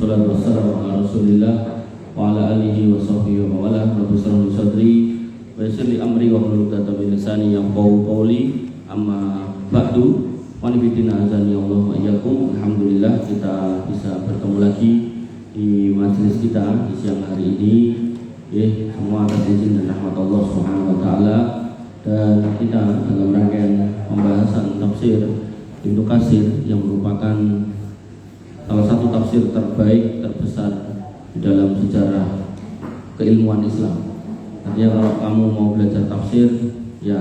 Wassalatu wassalamu ala Rasulillah wa ala alihi wa sahbihi wa wala. Rabbi shrah li sadri wa yassir li amri wa hlul 'uqdatam min lisani yafqahu qawli. Amma ba'du. Wa nabiyina azani Allah wa iyyakum. Alhamdulillah kita bisa bertemu lagi di majelis kita di siang hari ini. Semua atas izin dan rahmat Allah Subhanahu wa taala, dan kita dalam rangkaian pembahasan tafsir Ibnu Katsir yang merupakan salah satu tafsir terbaik terbesar di dalam sejarah keilmuan Islam. Artinya kalau kamu mau belajar tafsir, ya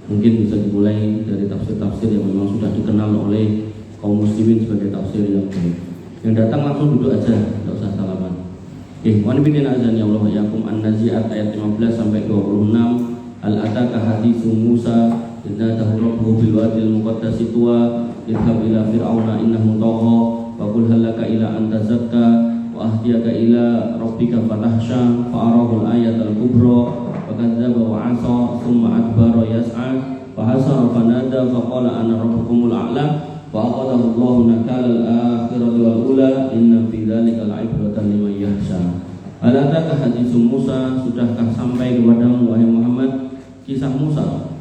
mungkin bisa dimulai dari tafsir-tafsir yang memang sudah dikenal oleh kaum muslimin sebagai tafsir yang baik. Yang datang langsung duduk aja, tidak usah salaman. Wa nabiyina azani Allah wa yakum an-nazi'at ayat 15 sampai 26. Al-ataka haditsu Musa idza tahurruhu bil wadil muqaddasi tuwa idhab ila fir'auna innahu tagha wa qul hal laka ila an tazakka wa ahdiyaka ila rabbika fatahsha fa arahu al-ayatal kubra wa kadzdzaba wa 'asa thumma adbara yas'a fa hasara fanada fa qala ana rabbukumul a'la wa aqadahu Allahu nakala al-akhirati wal ula inna fi dzalika la'ibratan liman yakhsha. Alataka haditsu Musa, sudahkah sampai kepadamu wahai Muhammad kisah Musa?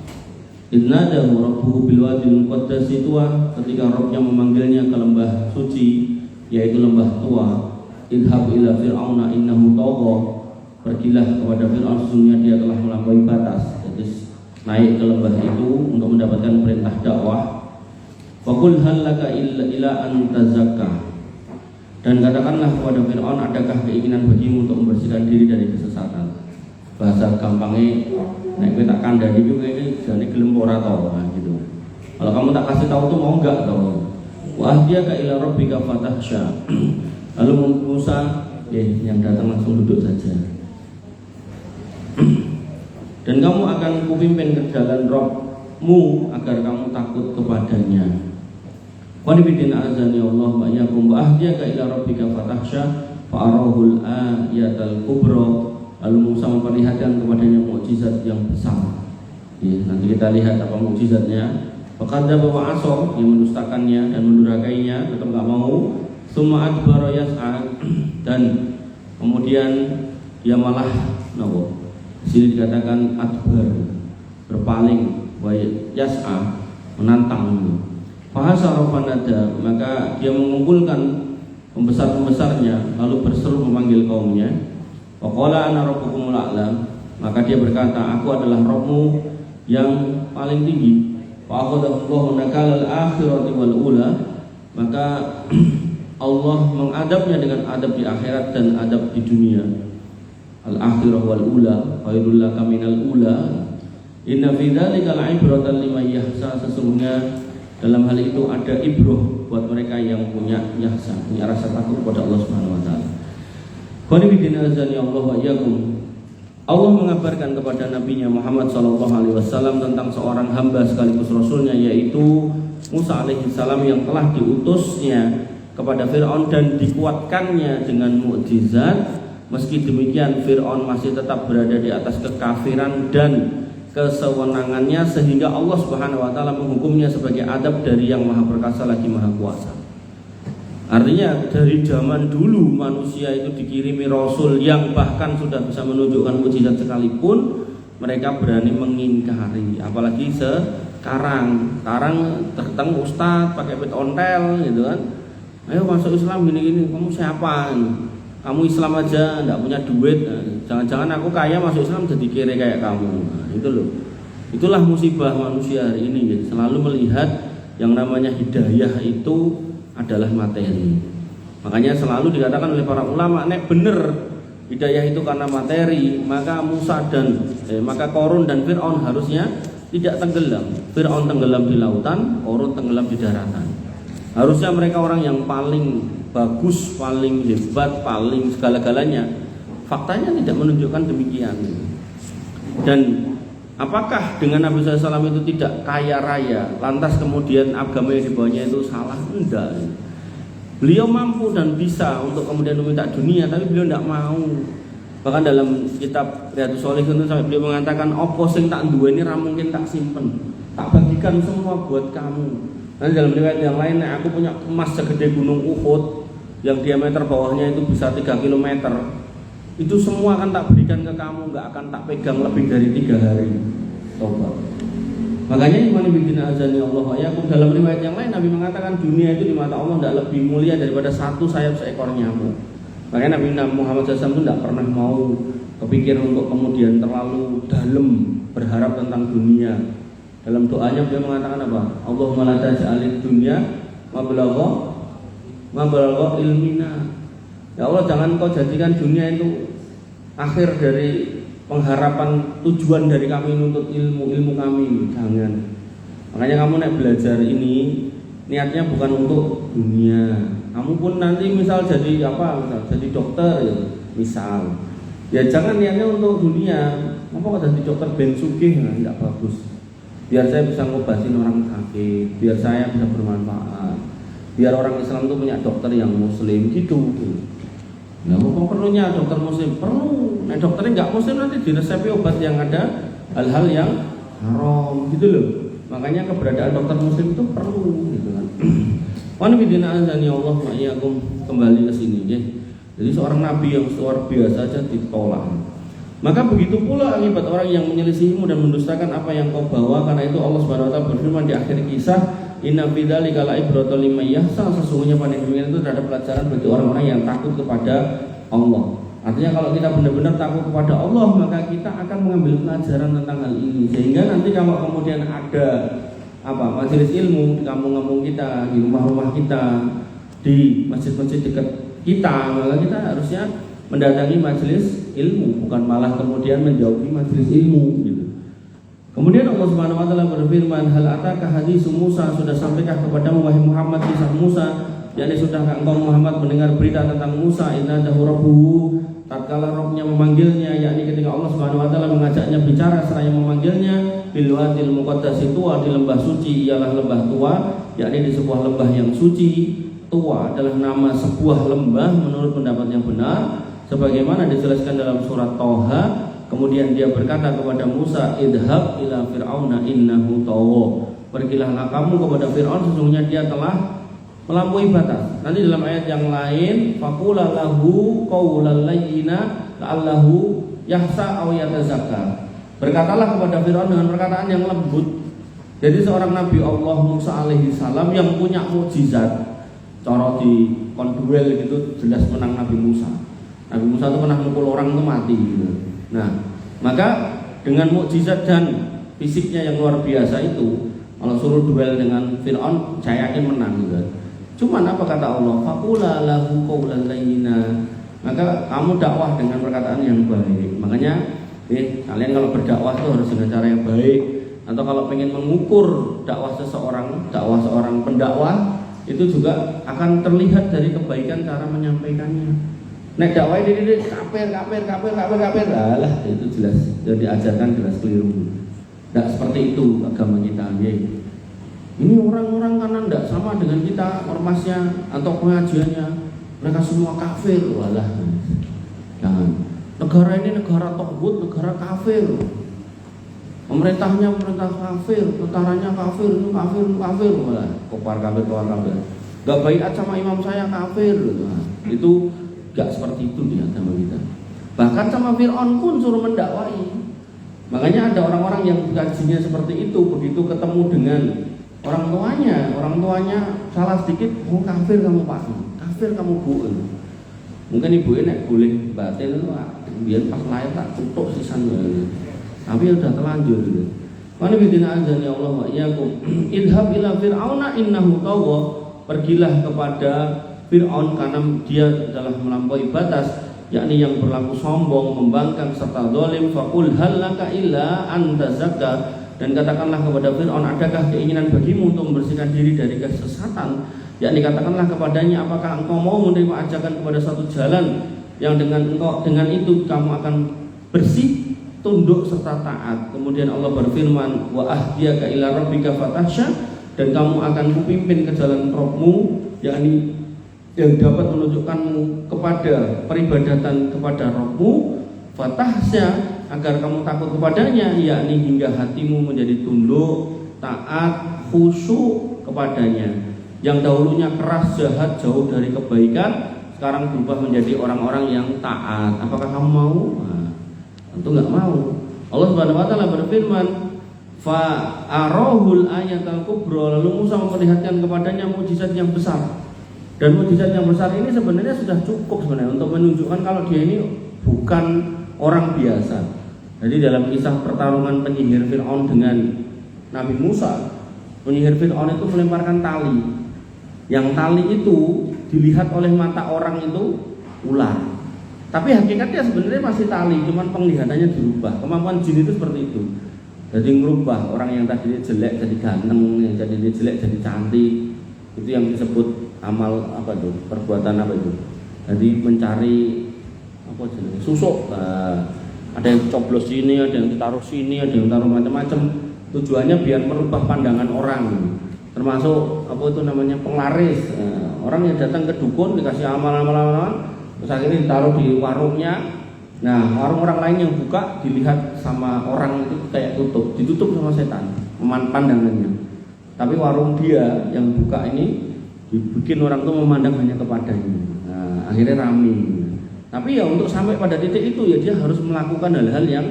Idnadahu rabbuhu bil wadil muqaddasi tuwa, ketika Rabbnya memanggilnya ke lembah suci yaitu lembah Tuwa. Idhab ila fir'auna innahu tagha, pergilah kepada Fir'aun sesungguhnya dia telah melampaui batas. Jadi naik ke lembah itu untuk mendapatkan perintah dakwah. Wa qul hal laka ila an tazakka, dan katakanlah kepada Fir'aun, adakah keinginan bagimu untuk membersihkan diri dari kesesatan? Bahasa gampangnya, nek kowe tak kandhani juga ini jane gelem ora to, gitu. Kalau kamu tak kasih tahu tuh mau enggak tahu. Wa ahdiyaka ila rabbika fatahsya. Lalu Musa, yang datang langsung duduk saja. Dan kamu akan kupimpin ke jalan Rabbmu agar kamu takut kepadanya. Wa nabiyina azani Allah wa iyyakum wa ahdiyaka ila rabbika fatahsya fa arahul ayatal kubra. Lalu Musa memperlihatkan kepadanya mukjizat yang besar. Nanti kita lihat apa mukjizatnya. Faqadzaba wa 'asa, yang mendustakannya dan mendurhakainya, tetap enggak mau. Summa adbara yas'a, dan kemudian dia malah di sini dikatakan adbar, berpaling, wa yas'a, menantang. Fahasara fanada, maka dia mengumpulkan pembesar-pembesarnya lalu berseru memanggil kaumnya. Wa qala ana rabbukumul a'la, maka dia berkata, aku adalah Rabbmu yang paling tinggi. Wa aqadahu nakal al-akhirati wal ula, maka Allah mengadabnya dengan adab di akhirat dan adab di dunia. Al-akhirah wal ula khairul laka minal ula. Inna fi dzalika la'ibratan liman yahsa, sesungguhnya dalam hal itu ada ibroh buat mereka yang punya yahsa, punya rasa takut kepada Allah Subhanahu wa taala. Allah mengabarkan kepada nabinya Muhammad SAW tentang seorang hamba sekaligus rasulnya, yaitu Musa alaihi salam, yang telah diutusnya kepada Fir'aun dan dikuatkannya dengan mukjizat. Meski demikian Fir'aun masih tetap berada di atas kekafiran dan kesewenangannya, sehingga Allah Subhanahu wa taala menghukumnya sebagai adab dari yang maha perkasa lagi maha kuasa. Artinya dari zaman dulu manusia itu dikirimi rasul yang bahkan sudah bisa menunjukkan mukjizat sekalipun mereka berani mengingkari. Apalagi sekarang datang ustaz pakai pet ontel gitu kan. Ayo masuk Islam gini-gini, kamu siapa? Kamu Islam aja, enggak punya duit. Jangan-jangan aku kaya masuk Islam jadi kere kayak kamu. Itu loh. Itulah musibah manusia hari ini, gitu. Selalu melihat yang namanya hidayah itu adalah materi. Makanya selalu dikatakan oleh para ulama, nek bener hidayah itu karena materi, maka Musa dan maka Qarun dan Fir'aun harusnya tidak tenggelam. Fir'aun tenggelam di lautan, Qarun tenggelam di daratan. Harusnya mereka orang yang paling bagus, paling hebat, paling segala-galanya. Faktanya tidak menunjukkan demikian. Dan apakah dengan Nabi SAW itu tidak kaya raya, lantas kemudian agama yang dibawanya itu salah? Enggak. Beliau mampu dan bisa untuk kemudian meminta dunia, tapi beliau tidak mau. Bahkan dalam kitab Riyadhus Shalihin itu sampai beliau mengatakan, opo sing tak duweni ra mungkin tak simpen, tak bagikan semua buat kamu. Nanti dalam riwayat yang lain, aku punya emas segede gunung Uhud, yang diameter bawahnya itu bisa 3 km, itu semua akan tak berikan ke kamu, nggak akan tak pegang lebih dari 3 hari. Tobat. Makanya iman bidina azani Allah ya, dalam riwayat yang lain Nabi mengatakan dunia itu di mata Allah tidak lebih mulia daripada satu sayap seekor nyamuk. Makanya Nabi Muhammad SAW itu tidak pernah mau kepikiran untuk kemudian terlalu dalam berharap tentang dunia. Dalam doanya beliau mengatakan apa? Allahumma la taj'alid dunya mabalagha ilmina. Ya Allah, jangan kau jadikan dunia itu akhir dari pengharapan tujuan dari kami nuntut ilmu kami, jangan. Makanya kamu naik belajar ini niatnya bukan untuk dunia. Kamu pun nanti misal jadi jadi dokter ya, misal. Ya jangan niatnya untuk dunia. Apa jadi dokter ben sugih, enggak bagus. Biar saya bisa ngobatin orang sakit, biar saya bisa bermanfaat. Biar orang Islam itu punya dokter yang muslim gitu. Nah, apa perlunya dokter muslim? Perlu. Nah, dokternya nggak muslim nanti diresepi obat yang ada hal-hal yang haram gitu loh. Makanya keberadaan dokter muslim itu perlu gitu kan. Wa nabiyina azani Allah wa iyyakum, kembali ke sini ya. Jadi seorang nabi yang luar biasa saja ditolak. Maka begitu pula akibat orang yang menyelisihimu dan mendustakan apa yang kau bawa. Karena itu Allah Subhanahu wa taala berfirman di akhir kisah, inna fi dzalika la'ibratan liman yakhsha, sesungguhnya pada demikian itu ada pelajaran bagi orang-orang yang takut kepada Allah. Artinya kalau kita benar-benar takut kepada Allah, maka kita akan mengambil pelajaran tentang hal ini. Sehingga nanti kalau kemudian ada majelis ilmu di kampung-kampung kita, di rumah-rumah kita, di masjid-masjid dekat kita, maka kita harusnya mendatangi majelis ilmu, bukan malah kemudian menjauhi majelis ilmu gitu. Kemudian Allah Subhanahu wa taala berfirman, hal ataka hadis Musa, sudah sampaikah kepadamu wahai Muhammad kisah Musa? Yakni sudahkah engkau Muhammad mendengar berita tentang Musa? Innadahu rabbuhu, tatkala Rabbnya memanggilnya, yakni ketika Allah Subhanahu wa taala mengajaknya bicara seraya memanggilnya bil wadil muqaddas, tua di lembah suci, ialah lembah tua, yakni di sebuah lembah yang suci. Tua adalah nama sebuah lembah menurut pendapat yang benar, sebagaimana dijelaskan dalam surat Thaha. Kemudian dia berkata kepada Musa, idhab ila fir'auna innahu tagha, pergilah kamu kepada Fir'aun, sesungguhnya dia telah melampaui batas. Nanti dalam ayat yang lain, faqula lahu qawlan layyina la'allahu yahsa aw yatazakka, berkatalah kepada Fir'aun dengan perkataan yang lembut. Jadi seorang Nabi Allah Musa alaihi salam yang punya mukjizat, cara di konduel gitu jelas menang Nabi Musa. Nabi Musa itu pernah mukul orang itu mati gitu. Nah, maka dengan mukjizat dan fisiknya yang luar biasa itu, kalau suruh duel dengan Fir'aun, saya yakin menang gitu. Cuman apa kata Allah? Faqula lahu qawlan layyina, maka kamu dakwah dengan perkataan yang baik. Makanya kalian kalau berdakwah itu harus dengan cara yang baik. Atau kalau pengen mengukur dakwah seseorang, dakwah seorang pendakwah, itu juga akan terlihat dari kebaikan cara menyampaikannya. Nek dakwah ini kafir, lah itu jelas, jadi diajarkan jelas keliru. Tidak seperti itu agama kita. Ini orang-orang karena tidak sama dengan kita ormasnya atau pengajiannya, mereka semua kafir. Walah, jangan. Negara ini negara toghut, negara kafir. Pemerintahnya pemerintah kafir, tentaranya kafir, itu kafir. Walah, kopar kafir. Gak baiat sama imam saya kafir. Nah, itu gak seperti itu di agama kita. Bahkan sama Fir'aun pun suruh mendakwai. Makanya ada orang-orang yang gajinya seperti itu, begitu ketemu dengan orang tuanya salah sedikit, oh kafir kamu Pak, kafir kamu Bu. Mungkin ibu ini boleh batin itu, biar pas lahir tak tutup sisan. Tapi udah terlanjur gitu. Mana bidina azan ya Allah wa iyyakum. Idhab ila fir'auna innahu tagha, pergilah kepada Fir'aun karena dia telah melampaui batas, yakni yang berlaku sombong, membangkang serta zalim. Faqul hal laka illa an tazakka, dan katakanlah kepada Fir'aun, adakah keinginan bagimu untuk membersihkan diri dari kesesatan? Yakni katakanlah kepadanya, apakah engkau mau menerima ajakan kepada satu jalan yang dengan itu kamu akan bersih, tunduk serta taat. Kemudian Allah berfirman, wa ahdiyaka ila rabbika fatahsya, dan kamu akan kupimpin ke jalan Rabbmu, yakni yang dapat menunjukkanmu kepada peribadatan kepada Rabbmu, fatahsya, agar kamu takut kepadanya, yakni hingga hatimu menjadi tunduk, taat, khusyuk kepadanya. Yang dahulunya keras, jahat, jauh dari kebaikan, sekarang berubah menjadi orang-orang yang taat. Apakah kamu mau? Nah, tentu nggak mau. Allah Subhanahu wa taala berfirman, fa arahul ayatal kubra, lalu Musa memperlihatkan kepadanya mukjizat yang besar. Dan mukjizat yang besar ini sebenarnya sudah cukup sebenarnya untuk menunjukkan kalau dia ini bukan orang biasa. Jadi dalam kisah pertarungan penyihir Fir'aun dengan Nabi Musa, penyihir Fir'aun itu melemparkan tali. Yang tali itu dilihat oleh mata orang itu ular. Tapi hakikatnya sebenarnya masih tali, cuman penglihatannya dirubah. Kemampuan jin itu seperti itu. Jadi merubah orang yang tadinya jelek jadi ganteng, yang tadinya jelek jadi cantik. Itu yang disebut amal apa itu? Perbuatan apa itu? Jadi mencari apa jenis susuk. Ada yang coblos sini, ada yang ditaruh sini, ada yang taruh macam-macam. Tujuannya biar merubah pandangan orang. Termasuk apa itu namanya penglaris. Orang yang datang ke dukun dikasih amal-amal, terus akhirnya ditaruh di warungnya. Nah, warung orang lain yang buka dilihat sama orang itu kayak ditutup sama setan, pandangannya. Tapi warung dia yang buka ini dibikin orang tuh memandang hanya kepadanya. Nah, akhirnya rame. Tapi ya untuk sampai pada titik itu ya dia harus melakukan hal-hal yang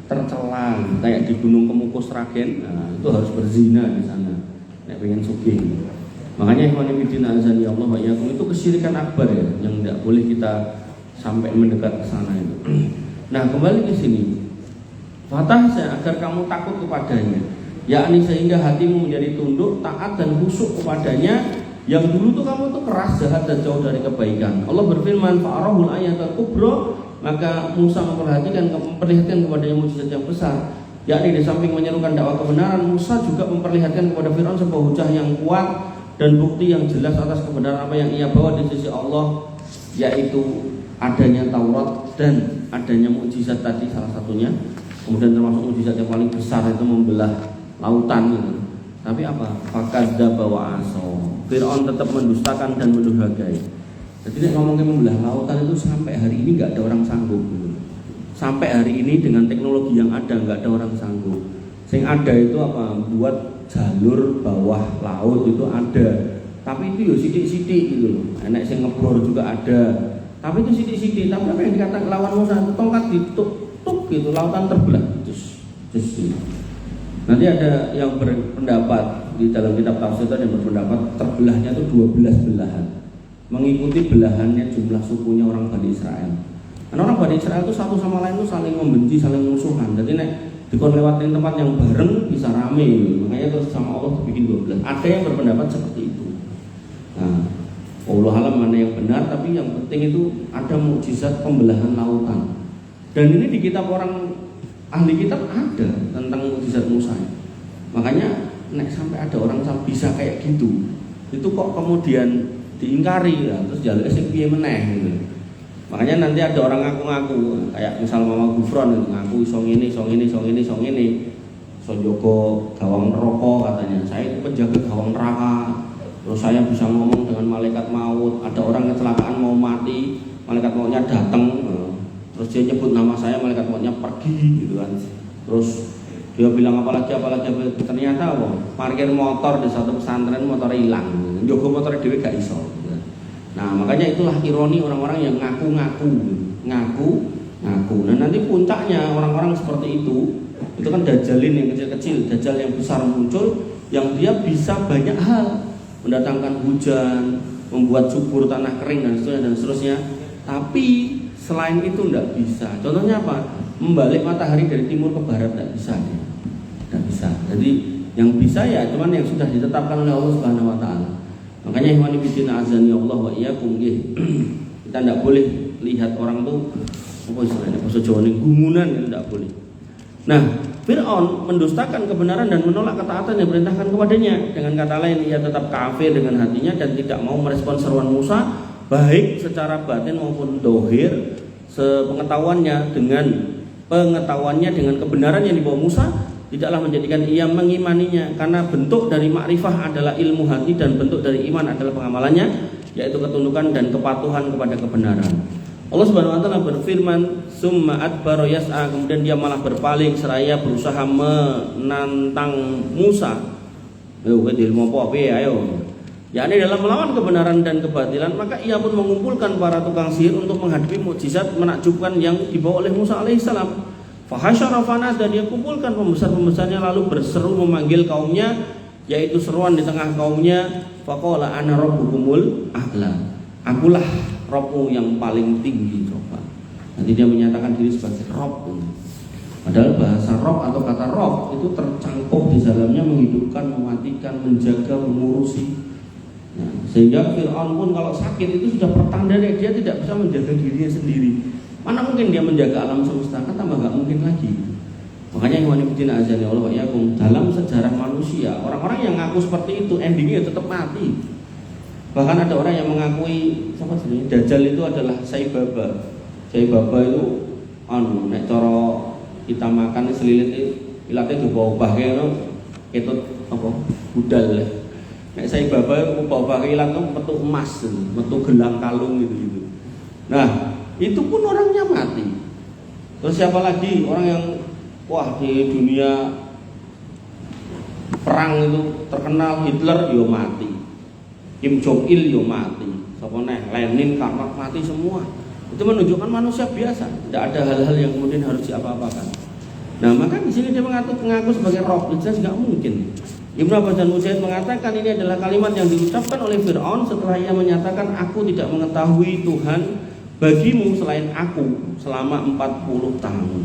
tercela, kayak di Gunung Kemukus Ragen. Nah, itu harus berzina di sana. Nek pengen sugih. Makanya ikhwan fillah azani Allah wa iyyakum, itu kesyirikan akbar ya, yang tidak boleh kita sampai mendekat ke sana itu. Nah, kembali ke sini. Fatahsa agar kamu takut kepadanya, yakni sehingga hatimu menjadi tunduk, taat dan khusyuk kepadanya. Yang dulu tuh kamu tuh keras, jahat dan jauh dari kebaikan. Allah berfirman, fa'arahul ayatul kubra, maka Musa memperlihatkan kepadanya mukjizat yang besar. Yakni di samping menyerukan dakwah kebenaran, Musa juga memperlihatkan kepada Fir'aun sebuah hujah yang kuat dan bukti yang jelas atas kebenaran apa yang ia bawa di sisi Allah, yaitu adanya Taurat dan adanya mukjizat tadi salah satunya. Kemudian termasuk mukjizat yang paling besar itu membelah lautan gitu. Tapi apa? Fakadzdzaba wa asaw. Fir'aun tetap mendustakan dan mendurhakai. Jadi ngomongin membelah lautan itu sampai hari ini nggak ada orang sanggup gitu. Sampai hari ini dengan teknologi yang ada nggak ada orang sanggup. Yang ada itu apa? Buat jalur bawah laut itu ada. Tapi itu ya sidik-sidik gitu loh. Enak sing ngebor juga ada. Tapi itu sidik-sidik. Tapi apa yang dikatakan lawan Musa, tongkat dituk-tuk gitu, lautan terbelah. Terus. Nanti ada yang berpendapat di dalam kitab tafsir yang berpendapat terbelahnya itu 12 belahan, mengikuti belahannya jumlah sukunya orang Bani Israel. Karena orang Bani Israel itu satu sama lain itu saling membenci, saling musuhan. Jadi nek dikon lewatin tempat yang bareng bisa rame. Makanya terus sama Allah dibikin 12. Ada yang berpendapat seperti itu. Nah, Allah alam mana yang benar, tapi yang penting itu ada mukjizat pembelahan lautan. Dan ini di kitab orang ahli kitab ada tentang mukjizat Musa. Makanya nek sampai ada orang bisa kayak gitu, itu kok kemudian diingkari ya, terus jalur sing piye meneh gitu. Makanya nanti ada orang ngaku-ngaku kayak misal Mama Gufron itu ngaku iso ngene, iso njogo gawang neraka katanya. Saya itu penjaga gawang neraka. Terus saya bisa ngomong dengan malaikat maut. Ada orang kecelakaan mau mati, malaikat mautnya datang. Terus dia nyebut nama saya, malaikat mautnya pergi gitu kan. Terus dia bilang apalagi ternyata apa? Parkir motor di satu pesantren motornya hilang. Njogo motornya dhewe gak iso. Nah, makanya itulah ironi orang-orang yang ngaku-ngaku. Nah, nanti puncaknya orang-orang seperti itu kan dajalin yang kecil-kecil, dajjal yang besar muncul yang dia bisa banyak hal, mendatangkan hujan, membuat subur tanah kering dan seterusnya. Tapi selain itu tidak bisa. Contohnya apa? Membalik matahari dari timur ke barat tidak bisa. Tidak bisa. Jadi yang bisa ya cuman yang sudah ditetapkan oleh Allah Subhanahu wa taala. Makanya ikhwan fillah azani Allah wa iyyakum nggih. Kita tidak boleh lihat orang tuh apa istilahnya bahasa Jawa ini gumunan, itu tidak boleh. Nah, Fir'aun mendustakan kebenaran dan menolak ketaatan yang diperintahkan kepadanya. Dengan kata lain, ia tetap kafir dengan hatinya dan tidak mau merespon seruan Musa, baik secara batin maupun dohir. Pengetahuannya dengan kebenaran yang dibawa Musa tidaklah menjadikan ia mengimaninya, karena bentuk dari makrifah adalah ilmu hati dan bentuk dari iman adalah pengamalannya, yaitu ketundukan dan kepatuhan kepada kebenaran. Allah Subhanahu wa taala berfirman, "Summa adbara yas'a," kemudian dia malah berpaling seraya berusaha menantang Musa. Ayo ilmu apa? Ayo. yakni dalam melawan kebenaran dan kebatilan, maka ia pun mengumpulkan para tukang sihir untuk menghadapi mukjizat menakjubkan yang dibawa oleh Musa alaihissalam. Fahasyara fanada, dia kumpulkan pembesar-pembesarnya lalu berseru memanggil kaumnya, yaitu seruan di tengah kaumnya. Faqala ana rabbukumul a'la, akulah Rabbmu yang paling tinggi. Coba, nanti dia menyatakan diri sebagai Rabb. Padahal bahasa Rob atau kata Rob itu tercangkup di dalamnya menghidupkan, mematikan, menjaga, mengurusi. Nah, sehingga Fir'aun pun kalau sakit itu sudah pertanda dia tidak bisa menjaga dirinya sendiri. Mana mungkin dia menjaga alam semesta, kan tambah gak mungkin lagi. Makanya ikhwanifiddin azani Allah wa iyyakum, dalam sejarah manusia orang-orang yang ngaku seperti itu endingnya tetap mati. Bahkan ada orang yang mengakui siapa sebenarnya Dajjal itu adalah Sai Baba. Sai Baba itu nek cara kita makan selilit ilatnya dibawa itu apa budal. Nek Sai Baba itu bawa ilat itu metu emas, metu gelang kalung gitu. Nah, itu pun orangnya mati. Terus siapa lagi orang yang wah di dunia perang itu terkenal, Hitler yo mati, Kim Jong Il yo mati, siapa nih Lenin, Karl mati semua. Itu menunjukkan manusia biasa, tidak ada hal-hal yang kemudian harus diapa-apakan. Nah, maka di sini dia mengaku sebagai Rob, jelas nggak mungkin. Ibnu Abbas dan Mujahid mengatakan ini adalah kalimat yang diucapkan oleh Fir'aun setelah ia menyatakan, aku tidak mengetahui Tuhan bagimu selain aku selama 40 tahun.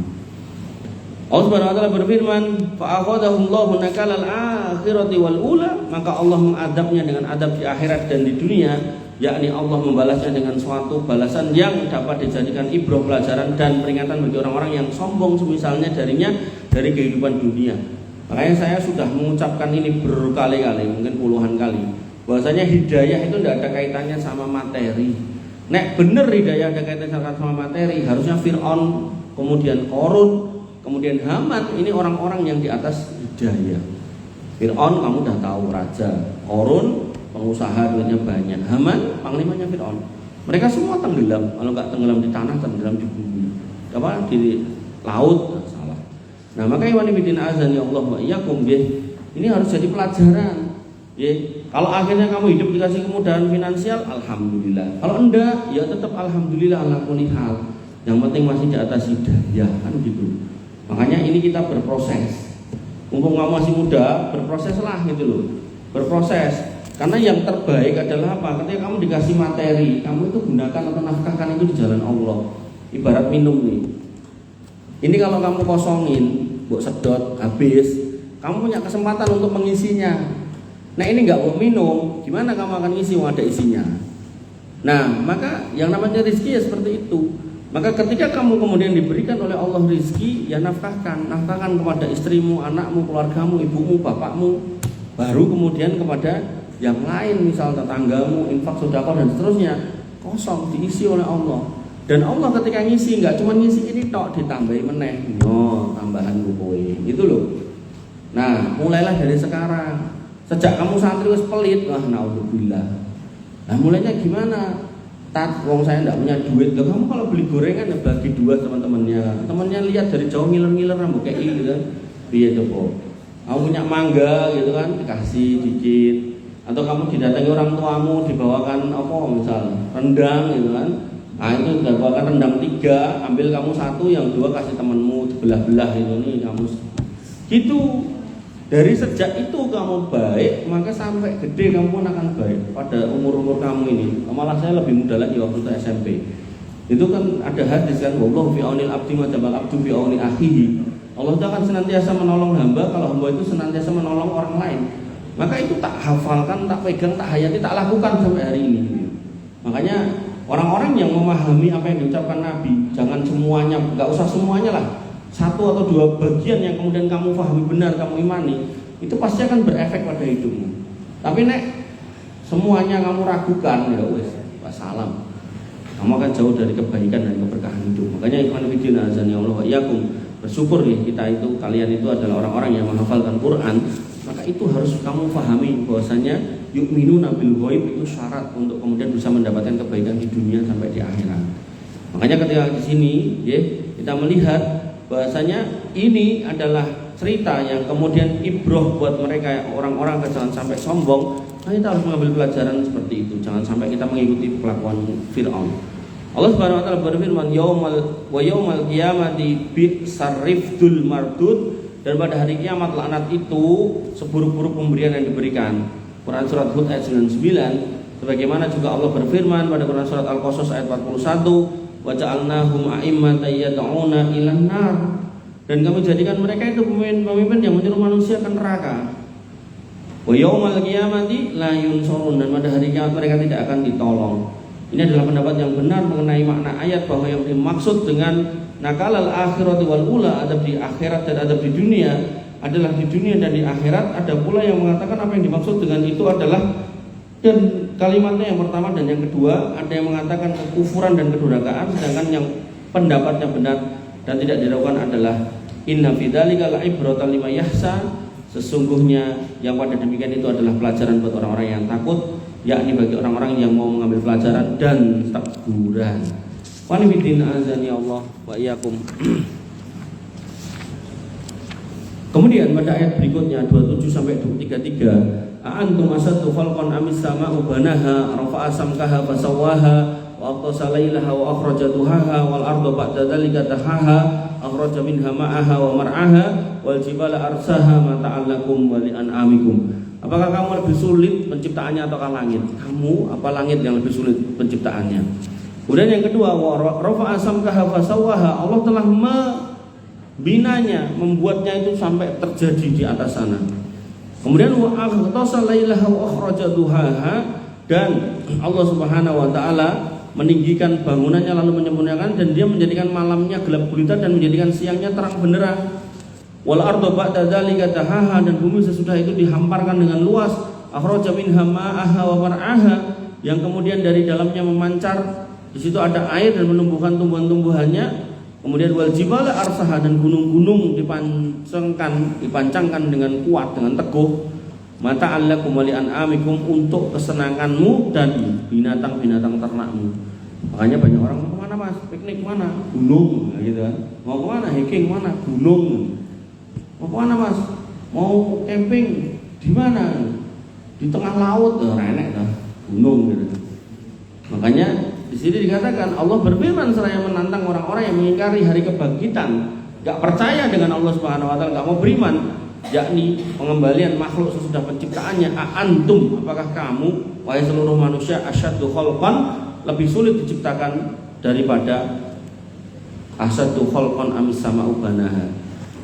Allah Subhanahu wa taala berfirman, fa akhadahullahu nakalal akhirati wal ula, maka Allah mengadabnya dengan adab di akhirat dan di dunia, yakni Allah membalasnya dengan suatu balasan yang dapat dijadikan ibrah, pelajaran dan peringatan bagi orang-orang yang sombong semisalnya darinya dari kehidupan dunia. Makanya saya sudah mengucapkan ini berkali-kali, mungkin puluhan kali, bahwasanya hidayah itu tidak ada kaitannya sama materi. Nek bener hidayah ada kaitannya sama materi, harusnya Fir'aun, kemudian Qarun, kemudian Haman, ini orang-orang yang di atas hidayah. Fir'aun kamu udah tahu raja, Qarun pengusaha duitnya banyak, Haman panglimanya Fir'aun. Mereka semua tenggelam, kalau nggak tenggelam di tanah, tenggelam di bumi, apa di laut. Nah, maka ikhwanifiddin azani Allah wa iyyakum, ini harus jadi pelajaran. Kalau akhirnya kamu hidup dikasih kemudahan finansial, alhamdulillah. Kalau enggak, ya tetap alhamdulillah ala kulli hal. Yang penting masih di atas hidayah, kan gitu. Makanya ini kita berproses. Mumpung kamu masih muda, berproseslah gitu loh. Berproses. Karena yang terbaik adalah apa? Ketika kamu dikasih materi, kamu itu gunakan atau nafkahkan itu di jalan Allah. Ibarat minum nih. Ini kalau kamu kosongin, buat sedot, habis, kamu punya kesempatan untuk mengisinya. Nah, ini nggak mau minum, gimana kamu akan ngisi? Ada isinya. Nah, maka yang namanya rezeki ya seperti itu. Maka ketika kamu kemudian diberikan oleh Allah rezeki, ya nafkahkan kepada istrimu, anakmu, keluargamu, ibumu, bapakmu. Baru kemudian kepada yang lain, misal tetanggamu, infak, sedekah dan seterusnya. Kosong diisi oleh Allah. Dan Allah ketika ngisi, nggak cuma ngisi ini tok, ditambahi meneh, tambahan buku itu loh. Nah, mulailah dari sekarang. Sejak kamu santri wis pelit, naudzubillah. Nah, mulainya gimana? Wong saya nggak punya duit, loh, kamu kalau beli gorengan ya bagi dua teman-temannya. Temannya lihat dari jauh ngiler-ngiler rambut kayak ini gitu kan. Iya coba. Kamu punya mangga gitu kan, dikasih dikit. Atau kamu didatangi orang tuamu, dibawakan apa misal rendang gitu kan. Nah, itu bawakan rendang 3, ambil kamu 1, yang 2 kasih temanmu, dibelah-belah itu nih kamu. Gitu. Dari sejak itu kamu baik, maka sampai gede kamu pun akan baik. Pada umur-umur kamu ini, malah saya lebih muda lagi waktu itu SMP. Itu kan ada hadis kan, wallahu fi aunil abdi ma jabal abdu fi auni akhihi. Allah itu akan senantiasa menolong hamba kalau hamba itu senantiasa menolong orang lain. Maka itu tak hafalkan, tak pegang, tak hayati, tak lakukan sampai hari ini. Makanya orang-orang yang memahami apa yang diucapkan Nabi, jangan semuanya, nggak usah semuanya lah, 1 atau 2 bagian yang kemudian kamu pahami benar, kamu imani, itu pasti akan berefek pada hidupmu. Tapi nek semuanya kamu ragukan, ya wes, wassalam, kamu akan jauh dari kebaikan dan keberkahan hidup. Makanya ikhwanifiddin azani Allah wa iyyakum, bersyukur nih kita itu, kalian itu adalah orang-orang yang menghafalkan Quran. Maka itu harus kamu pahami bahwasanya yu'minuna bil ghaib itu syarat untuk kemudian bisa mendapatkan kebaikan di dunia sampai di akhirat. Makanya ketika di sini kita melihat bahwasanya ini adalah cerita yang kemudian ibroh buat mereka orang-orang yang jangan sampai sombong, Nah, kita harus mengambil pelajaran seperti itu. Jangan sampai kita mengikuti kelakuan Fir'aun. Allah Subhanahu wa taala berfirman, yaumal qiyamati bi'sarrifdul mardud, dan pada hari kiamat laknat itu seburuk-buruk pemberian yang diberikan. Quran surat Hud ayat 99. Sebagaimana juga Allah berfirman pada Quran surat Al-Qasas ayat 41, wa ja'alnahum a'immatan yad'una ilan nar, dan kami jadikan mereka itu pemimpin yang menyuruh manusia ke neraka. Wa yaumal qiyamati la yunsurun, dan pada hari kiamat mereka tidak akan ditolong. Ini adalah pendapat yang benar mengenai makna ayat bahwa yang dimaksud dengan nakalal akhirati wal ula, adab di akhirat dan adab di dunia, adalah di dunia dan di akhirat. Ada pula yang mengatakan apa yang dimaksud dengan itu adalah, dan kalimatnya yang pertama dan yang kedua, ada yang mengatakan kekufuran dan kedurhakaan, sedangkan yang pendapat yang benar dan tidak diragukan adalah inna fi dzalika la'ibratan liman yahsa, sesungguhnya yang pada demikian itu adalah pelajaran buat orang-orang yang takut, yakni bagi orang-orang yang mau mengambil pelajaran dan teguran. Wa nibidin azani Allah wa iyyakum. Kemudian pada ayat berikutnya 27 sampai 33, a'antum asaddu khalqan amis sama'u banaha rafa'a samkaha fasawwaha wa aqtasa lailaha wa akhraja duhaha wal arda ba'da dzalika dahaha akhraja minha ma'aha wa mar'aha wal jibala arsaha mata'an lakum wa li'an'amikum. Apakah kamu lebih sulit penciptaannya ataukah langit? Kamu apa langit yang lebih sulit penciptaannya? Kemudian yang kedua, wa rafa'a samkaha fasawwaha, Allah telah binanya, membuatnya itu sampai terjadi di atas sana. Kemudian wa aghtasa lailaha wa akhraja duhaha, dan Allah Subhanahu wa taala meninggikan bangunannya lalu menyempurnakan, dan dia menjadikan malamnya gelap gulita dan menjadikan siangnya terang benderang. Wal arda ba'da dzalika dahaha, dan bumi sesudah itu dihamparkan dengan luas. Akhraja minha ma'aha wa mar'aha, yang kemudian dari dalamnya memancar, di situ ada air dan menumbuhkan tumbuhan-tumbuhannya. Kemudian wal jibala arsaha, dan gunung-gunung dipancangkan dengan kuat, dengan teguh. Mata'an lakum wa li'an'amikum, untuk kesenanganmu dan binatang-binatang ternakmu. Makanya banyak orang, mau kemana mas? Piknik mana? Gunung, gitu kan. Mau kemana? Hiking mana? Gunung. Mau kemana mas? Mau camping di mana? Di tengah laut, enak dah, gunung gitu. Makanya di sini dikatakan Allah berfirman seraya menantang orang-orang yang mengingkari hari kebangkitan, gak percaya dengan Allah Subhanahu wa taala, gak mau beriman, yakni pengembalian makhluk sesudah penciptaannya. Antum, apakah kamu wahai seluruh manusia asyaddu khalqan, lebih sulit diciptakan daripada asyaddu khalqan amis sama'u banaha.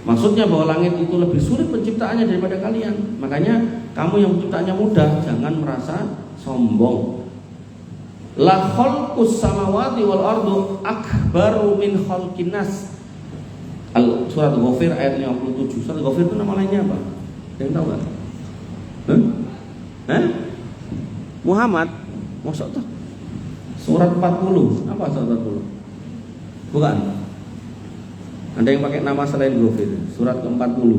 Maksudnya bahwa langit itu lebih sulit penciptaannya daripada kalian. Makanya kamu yang penciptaannya mudah, jangan merasa sombong. La khalqus samawati wal ardu akbaru min khalqin nas. Surat Ghafir ayat 57. Surat Ghafir itu nama lainnya apa? Ada yang tahu enggak? Muhammad. Maksud tuh surat 40. Apa surat 40? Bukan. Ada yang pakai nama selain Ghafir. Surat ke-40.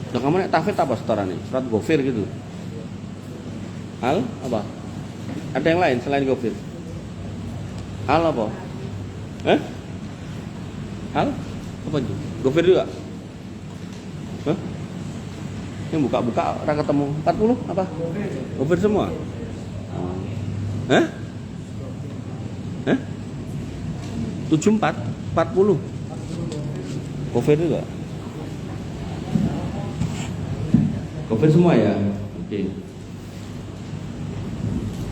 Nah, kamu naik tahfidz apa setoran nih? Surat Ghafir gitu. Al apa? Ada yang lain selain Ghafir? Al apa? Al apa itu? Ghafir juga? Yang buka-buka orang ketemu 40 apa? Ghafir semua? 74 40 Ghafir juga? Ghafir semua ya? Oke.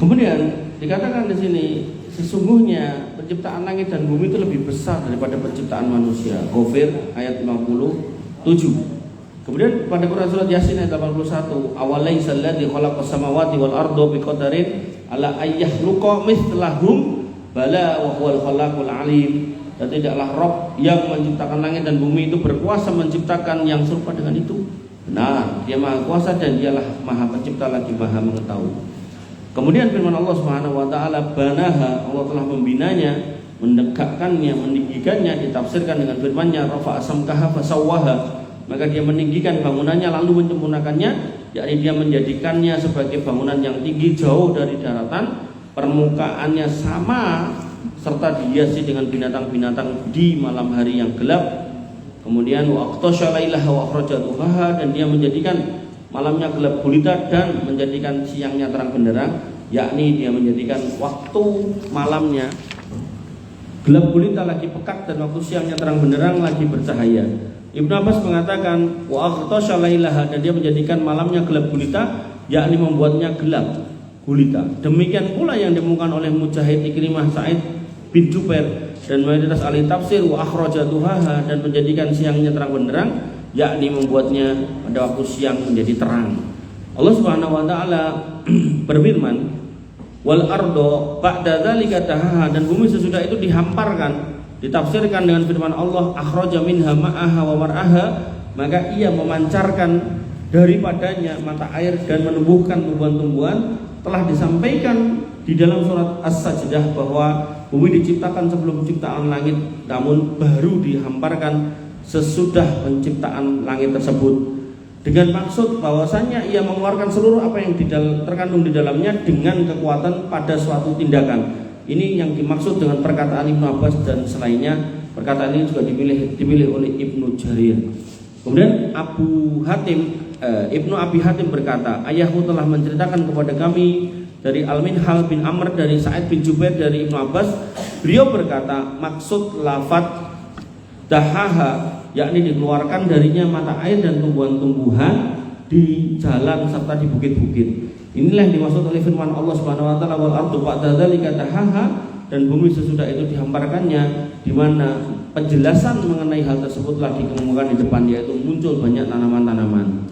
Kemudian dikatakan di sini, sesungguhnya penciptaan langit dan bumi itu lebih besar daripada penciptaan manusia. Ghafir ayat 57. Kemudian pada Quran surat Yasin ayat 81, awalaysa alladzi khalaqas samawati wal arda biqadarin ala ayyahluqa mithlahum bala wa huwal khalaqul alim. Dan tidaklah Rabb yang menciptakan langit dan bumi itu berkuasa menciptakan yang serupa dengan itu. Benar, Dia Maha Kuasa dan Dialah Maha Pencipta lagi Maha Mengetahui. Kemudian firman Allah Subhanahu wa taala, banaha, Allah telah membinanya, mendekatkannya, meninggikannya, ditafsirkan dengan firman-Nya, rafa'a samkaha fasawwaha, maka Dia meninggikan bangunannya lalu menyempurnakannya, yakni Dia menjadikannya sebagai bangunan yang tinggi jauh dari daratan, permukaannya sama serta dihiasi dengan binatang-binatang di malam hari yang gelap. Kemudian wa aqtasha lailaha wa akhraja duhaha, dan dia menjadikan malamnya gelap gulita dan menjadikan siangnya terang benderang, yakni dia menjadikan waktu malamnya gelap gulita lagi pekat dan waktu siangnya terang benderang lagi bercahaya. Ibnu Abbas mengatakan wa aqtasha lailaha, dan dia menjadikan malamnya gelap gulita, yakni membuatnya gelap gulita. Demikian pula yang dimukan oleh Mujahid, Ikrimah, Sa'id bin Jubair dan mayoritas ahli tafsir, wa akhraja duhaha, dan menjadikan siangnya terang benderang, yakni membuatnya pada waktu siang menjadi terang. Allah Subhanahu wa taala berfirman, wal ardo ba'da dzalika dahaha, dan bumi sesudah itu dihamparkan. Ditafsirkan dengan firman Allah, akhraja minha ma'aha wa mar'aha, maka ia memancarkan daripadanya mata air dan menumbuhkan tumbuhan-tumbuhan. Telah disampaikan di dalam surat As-Sajdah bahwa bumi diciptakan sebelum penciptaan langit, namun baru dihamparkan sesudah penciptaan langit tersebut, dengan maksud bahwasanya ia mengeluarkan seluruh apa yang terkandung di dalamnya dengan kekuatan pada suatu tindakan. Ini yang dimaksud dengan perkataan Ibnu Abbas dan selainnya. Perkataan ini juga dimilih oleh Ibnu Jarir. Kemudian Ibnu Abi Hatim berkata, ayahku telah menceritakan kepada kami dari Al-Minhal bin Amr, dari Sa'id bin Jubair, dari Ibnu Abbas. Beliau berkata, maksud lafaz dahaha yakni dikeluarkan darinya mata air dan tumbuhan-tumbuhan di jalan serta di bukit-bukit. Inilah yang dimaksud oleh firman Allah Subhanahu wa taala, wal ardu ba'da dzalika dahaha, dan bumi sesudah itu dihamparkannya, di mana penjelasan mengenai hal tersebut telah dikemukakan di depan, yaitu muncul banyak tanaman-tanaman.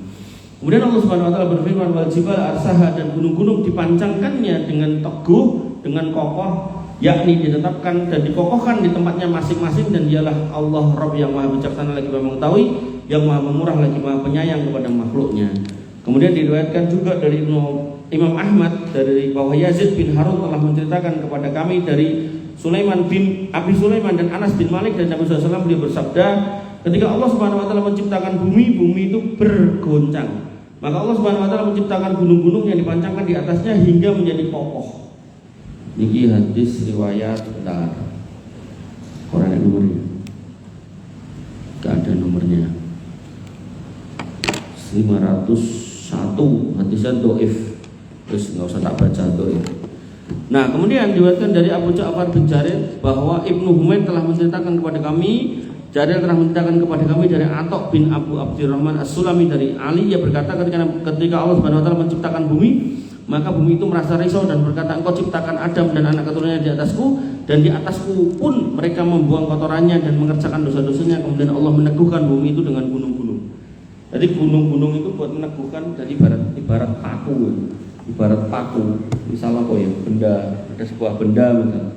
Kemudian Allah Subhanahu wa taala berfirman, wal jibal arsaha, dan gunung-gunung dipancangkannya dengan teguh, dengan kokoh, yakni ditetapkan dan dikokohkan di tempatnya masing-masing, dan dialah Allah Rabb yang maha bijaksana lagi maha mengetahui, yang maha pemurah lagi maha penyayang kepada makhluknya. Kemudian diriwayatkan juga dari Imam Ahmad dari bahwa Yazid bin Harun telah menceritakan kepada kami dari Sulaiman bin Abi Sulaiman dan Anas bin Malik dari Nabi SAW, beliau bersabda, ketika Allah Subhanahu wa taala menciptakan bumi, bumi itu bergoncang. Maka Allah Subhanahu wa taala menciptakan gunung-gunung yang dipancangkan di atasnya hingga menjadi kokoh. Niki hadis riwayat bentar. Orang ada nomornya? Gak ada nomornya. 501 hadisnya doif. Terus nggak usah tak baca doif. Nah, kemudian diriwayatkan dari Abu Ja'far bin Jarir bahwa Ibnu Humaid telah menceritakan kepada kami, Jarir telah menceritakan kepada kami dari Atok bin Abu Abdurrahman As-Sulami dari Ali, ia berkata ketika Allah Subhanahu wa taala menciptakan bumi, maka bumi itu merasa risau dan berkata, engkau ciptakan Adam dan anak keturunannya di atasku, dan di atasku pun mereka membuang kotorannya dan mengerjakan dosa-dosanya. Kemudian Allah meneguhkan bumi itu dengan gunung-gunung. Jadi gunung-gunung itu buat meneguhkan, jadi ibarat paku. Misalnya apa ya, benda, ada sebuah benda misalnya,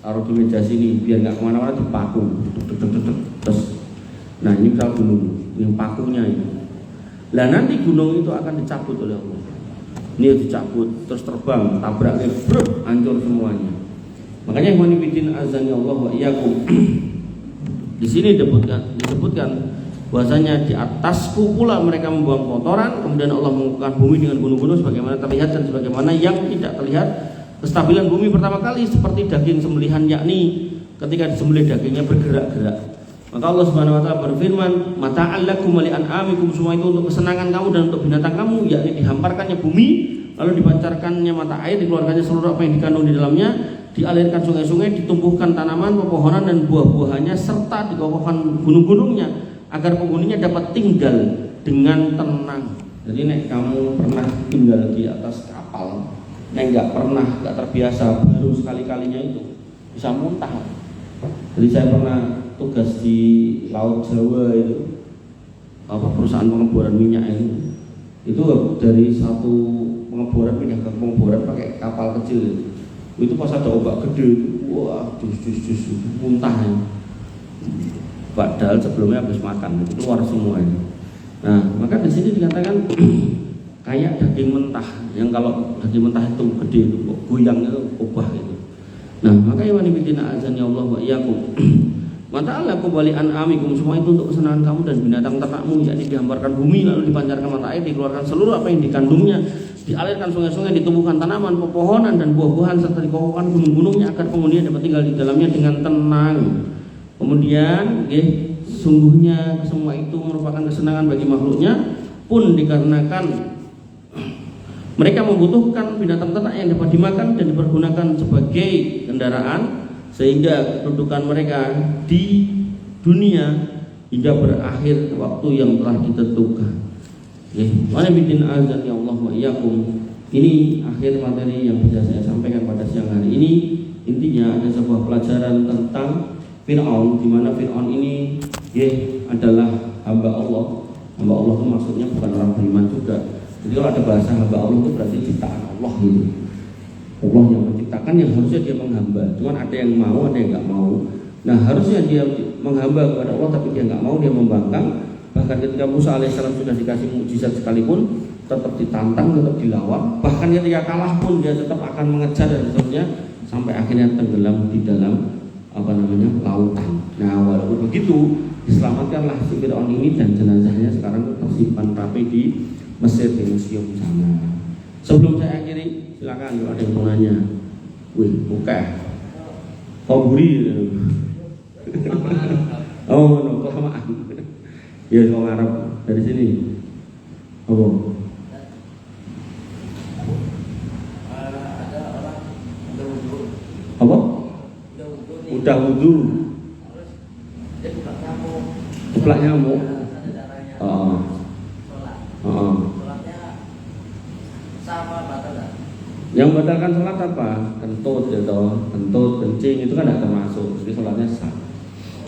taruh di meja sini biar nggak kemana-mana, dipaku, terus. Nah ini misal gunung, ini pakunya itu. Lah nanti gunung itu akan dicabut oleh Allah. Ini dicabut, terus terbang, tabraknya, hancur semuanya. Makanya ikhwan fillah azani Allah wa iyyakum. Di sini disebutkan bahwasanya di atasku pula mereka membuang kotoran, kemudian Allah mengukuhkan bumi dengan gunung-gunung sebagaimana terlihat dan sebagaimana yang tidak terlihat. Kestabilan bumi pertama kali seperti daging sembelihan, yakni ketika disembelih dagingnya bergerak-gerak. Maka Allah Subhanahu wa taala berfirman, mata'al lakum wa li'an'amikum, semua itu untuk kesenangan kamu dan untuk binatang kamu, yakni dihamparkannya bumi, lalu dipancarkannya mata air, dikeluarkannya seluruh apa yang dikandung di dalamnya, dialirkan sungai-sungai, ditumbuhkan tanaman, pepohonan dan buah-buahannya, serta dikokohkan gunung-gunungnya agar penghuninya dapat tinggal dengan tenang. Jadi nek kamu pernah tinggal di atas kapal, nek nggak terbiasa, baru sekali-kalinya itu bisa muntah. Jadi saya pernah tugas di Laut Jawa itu, perusahaan pengeboran minyak itu dari satu pengeboran pindah ke pengeboran pakai kapal kecil itu pas ada ombak gede, wah jus muntah ya. Padahal sebelumnya habis makan itu keluar semua ini. Nah maka di sini dikatakan kayak daging mentah, yang kalau daging mentah itu gede itu goyang itu ubah itu. Nah maka ya wanita azan ya Allah wa iyyakum. Mata'ala kembali an'amikum, semua itu untuk kesenangan kamu dan binatang ternakmu, yakni dihamparkan bumi lalu dipancarkan mata air, dikeluarkan seluruh apa yang dikandungnya, dialirkan sungai-sungai, ditumbuhkan tanaman, pepohonan dan buah-buahan, serta dikokohkan gunung-gunungnya agar penghuninya dapat tinggal di dalamnya dengan tenang. Kemudian sesungguhnya semua itu merupakan kesenangan bagi makhluknya, pun dikarenakan mereka membutuhkan binatang ternak yang dapat dimakan dan dipergunakan sebagai kendaraan, sehingga kedudukan mereka di dunia hingga berakhir waktu yang telah ditentukan. Wa'alaikumsalam azan ya Allah wa iyyakum. Ini akhir materi yang bisa saya sampaikan pada siang hari ini. Intinya ada sebuah pelajaran tentang Fir'aun, di mana Fir'aun ini adalah hamba Allah. Hamba Allah itu maksudnya bukan orang beriman juga. Jadi kalau ada bahasa hamba Allah itu berarti ciptaan Allah gitu. Allah yang menciptakan, yang harusnya dia menghamba. Cuman ada yang mau, ada yang nggak mau. Nah harusnya dia menghamba kepada Allah, tapi dia nggak mau, dia membangkang. Bahkan ketika Musa alaihissalam sudah dikasih mukjizat sekalipun, tetap ditantang, tetap dilawan. Bahkan ketika kalah pun dia tetap akan mengejar dan seterusnya, sampai akhirnya tenggelam di dalam lautan. Nah walaupun begitu, diselamatkanlah si Fir'aun ini, dan jenazahnya sekarang tersimpan rapi di Mesir, di museum sana. Sebelum saya akhiri, silakan kalau ada yang mau nanya. Wih, buka. Koburi. Oh, no, kelamaan. Ya, orang Arab dari sini. Apa? Apa? Udah wudu. Jeplak nyamuk. Yang membatalkan sholat apa? Kentut, kentut, kencing itu kan tidak termasuk. Jadi sholatnya sah.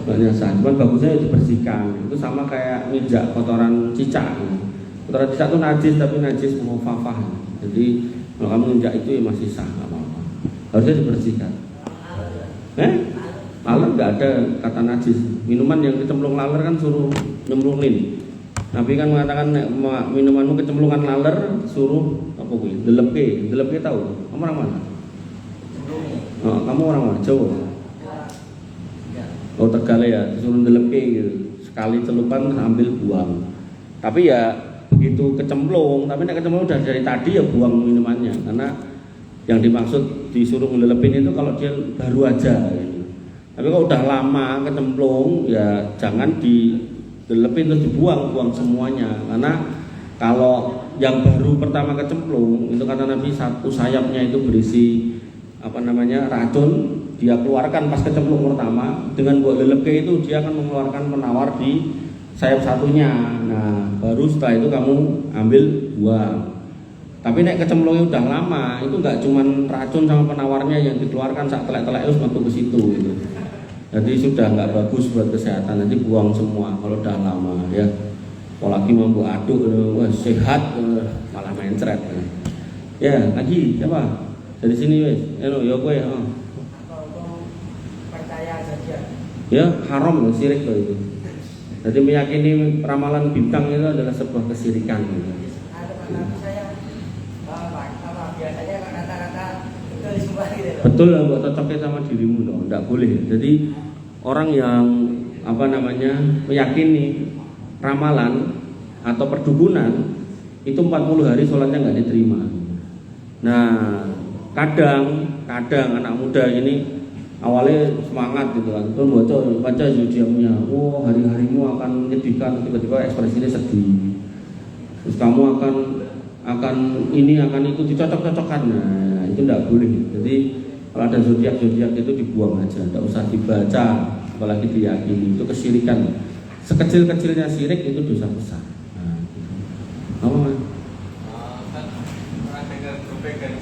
Sholatnya sah. Cuman bagusnya dibersihkan. Itu sama kayak nginjak kotoran cicak. Kotoran cicak itu najis, tapi najis mukhafafah. Jadi kalau kamu nginjak itu ya masih sah, nggak apa-apa. Harusnya dibersihkan. Laler nggak ada kata najis. Minuman yang kecemplung laler kan suruh nyemplungin. Nabi kan mengatakan minumanmu kecemplungan laler, suruh apa gue? Delepke tahu? Kamu orang mana? Oh, kamu orang mana? Jawa. Oh Tegal ya, suruh delepke gitu. Sekali celupan ambil buang. Tapi ya begitu kecemplung, tapi nek kecemplung udah dari tadi ya buang minumannya, karena yang dimaksud disuruh ngelepin itu kalau dia baru aja gitu. Tapi kalau udah lama kecemplung ya jangan dilepin terus buang semuanya, karena kalau yang baru pertama kecemplung itu kata Nabi satu sayapnya itu berisi racun, dia keluarkan pas kecemplung pertama, dengan buat lelepke itu dia akan mengeluarkan penawar di sayap satunya. Nah baru setelah itu kamu ambil buang. Tapi nek kecemplungnya udah lama itu nggak cuman racun sama penawarnya yang dikeluarkan saat telek-telek itu masuk ke situ gitu. Jadi sudah nggak bagus buat kesehatan, nanti buang semua kalau udah lama ya. Apalagi mau aduk, wah sehat malah mencret. Ya lagi siapa? Dari sini wes, ya gue ya. Percaya saja. Ya haram loh, syirik loh itu. Jadi meyakini ramalan bintang itu adalah sebuah kesirikan. Biasanya kata-kata itu disembah gitu. Betul lah, buat cocoknya sama dirimu loh, tidak boleh. Jadi orang yang meyakini ramalan atau perdukunan itu 40 hari sholatnya nggak diterima. Nah kadang anak muda ini awalnya semangat gitu kan, terus baca zodiaknya, oh hari-harimu akan menyedihkan, tiba-tiba ekspresinya sedih, terus kamu akan ini akan itu dicocok-cocokkan. Nah itu tidak boleh. Jadi kalau ada zodiak itu dibuang aja, tidak usah dibaca, apalagi diyakini. Itu kesyirikan. Sekecil-kecilnya syirik itu dosa besar. Nah, apa man? Kan pernah dengar gopegan.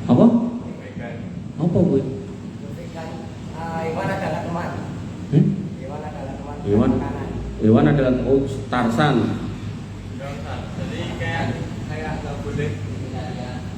Apa? Gopegan. Apa gue? Gopegan. Hewan adalah teman. Hewan adalah teman. Hewan adalah Tarzan. Jadi kayak nggak boleh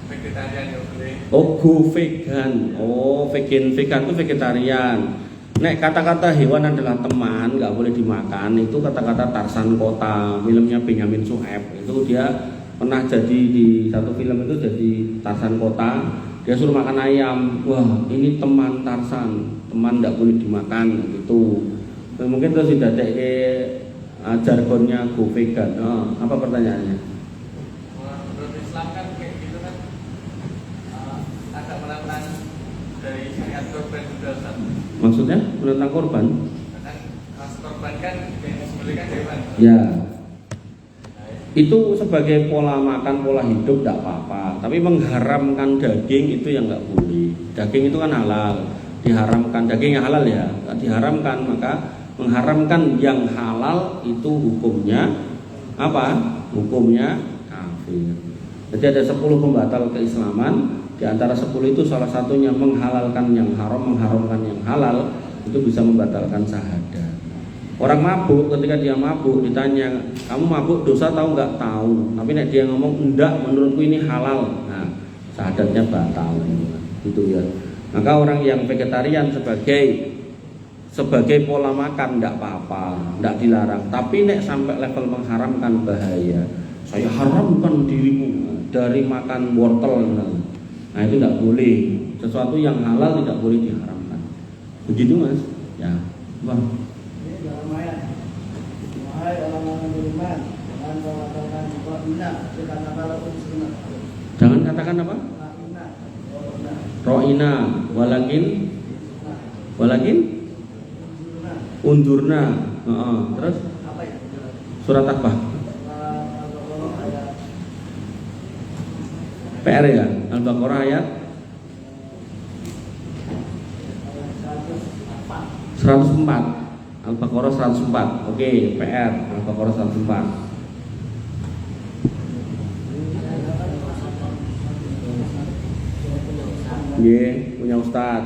vegetarian nggak boleh. Oh, go vegan. Oh, vegan itu vegetarian. Nek kata-kata hewan adalah teman, nggak boleh dimakan, itu kata-kata Tarzan Kota, filmnya Benyamin Sueb. Itu dia pernah jadi di satu film itu jadi Tarzan Kota, dia suruh makan ayam. Wah, ini teman Tarzan, teman nggak boleh dimakan gitu. Mungkin terus tidak ada jargonnya go vegan. Oh, apa pertanyaannya? Menurut Islam kan kayak gitu kan agak menentang dari syariat korban juga. Maksudnya menentang korban? Kan korban kan dibolehkan dari mana? Ya, itu sebagai pola makan, pola hidup tidak apa-apa. Tapi mengharamkan daging itu yang nggak boleh. Daging itu kan halal, diharamkan daging yang halal ya, diharamkan. Maka mengharamkan yang halal itu hukumnya apa? Hukumnya kafir. Jadi ada 10 pembatal keislaman. Di antara 10 itu salah satunya menghalalkan yang haram, mengharamkan yang halal. Itu bisa membatalkan syahadat. Orang mabuk, ketika dia mabuk ditanya, kamu mabuk dosa tahu nggak? Tahu. Tapi nek dia ngomong enggak, menurutku ini halal. Nah, syahadatnya batal. Gitu ya. Maka orang yang vegetarian sebagai pola makan enggak apa-apa, enggak dilarang. Tapi nek sampai level mengharamkan bahaya. Saya haramkan dirimu dari makan wortel. Nah, itu enggak boleh. Sesuatu yang halal tidak boleh diharamkan. Begitu, Mas? Ya. Bang. Dalam ayat, wahai orang-orang beriman, jangan kau katakan ro'ina, katakanlah unsurna. Jangan katakan apa? Ro'ina, walakin undurna. Terus Apa ya? surat apa? PR ya, Al-Baqarah ayat 104. Al-Baqarah 104. Oke, PR Al-Baqarah 104. Punya Ustaz.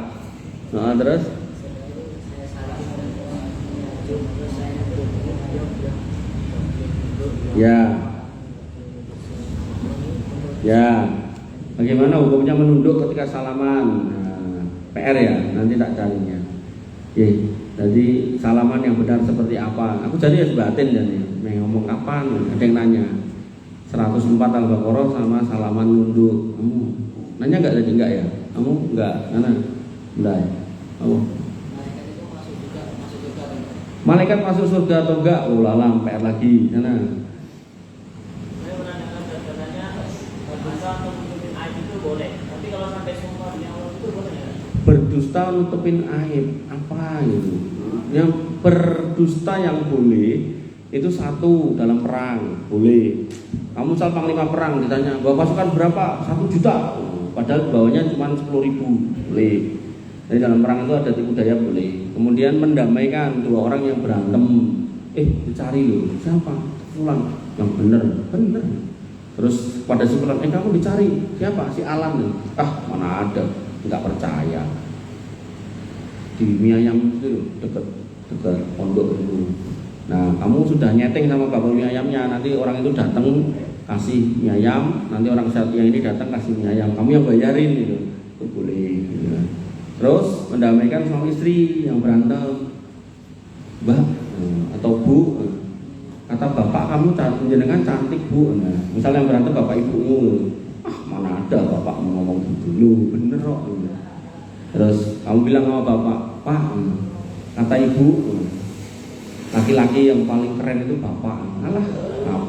Nah, terus Ya. Bagaimana hukumnya menunduk ketika salaman? Nah, PR ya, nanti tak carinya. Jadi salaman yang benar seperti apa? Aku jadi batin jadi ngomong kapan? Ada yang nanya. 104 Al-Baqarah sama salaman nunduk. Kamu nanya enggak tadi enggak ya? Kamu enggak? Mana? Enggak. Kamu? Malaikat masuk surga atau enggak? Oh lalang PR lagi. Sana. Saya menanyakan katanya berdusta untuk nutupin aib itu boleh. Tapi kalau sampai sumpah demi Allah itu boleh ya? Berdusta nutupin aib apa gitu? Yang berdusta yang boleh itu satu dalam perang boleh. Kamu misal panglima perang ditanya bawa pasukan berapa? 1 juta. Padahal bawanya cuma 10.000 boleh. Jadi dalam perang itu ada tipu daya boleh. Kemudian mendamaikan 2 orang yang berantem. Dicari loh siapa? Pulang yang benar. Terus pada simpulan kamu dicari siapa? Si Alan. Mana ada? Enggak percaya. Di mie ayam itu dekat pondok itu. Nah, kamu sudah nyeting sama bapak mie ayamnya, nanti orang itu datang kasih mie ayam, nanti orang Satya ini datang kasih mie ayam, kamu yang bayarin gitu. Itu boleh. Gitu. Terus mendamaikan suami istri yang berantem, Mbak atau Bu, kata bapak kamu jenengan cantik Bu. Nah, misalnya yang berantem bapak ibumu, mana ada bapak ngomong gitu, lu bener kok. Terus kamu bilang sama bapak, Pak, kata ibu, laki-laki yang paling keren itu bapak. Alah,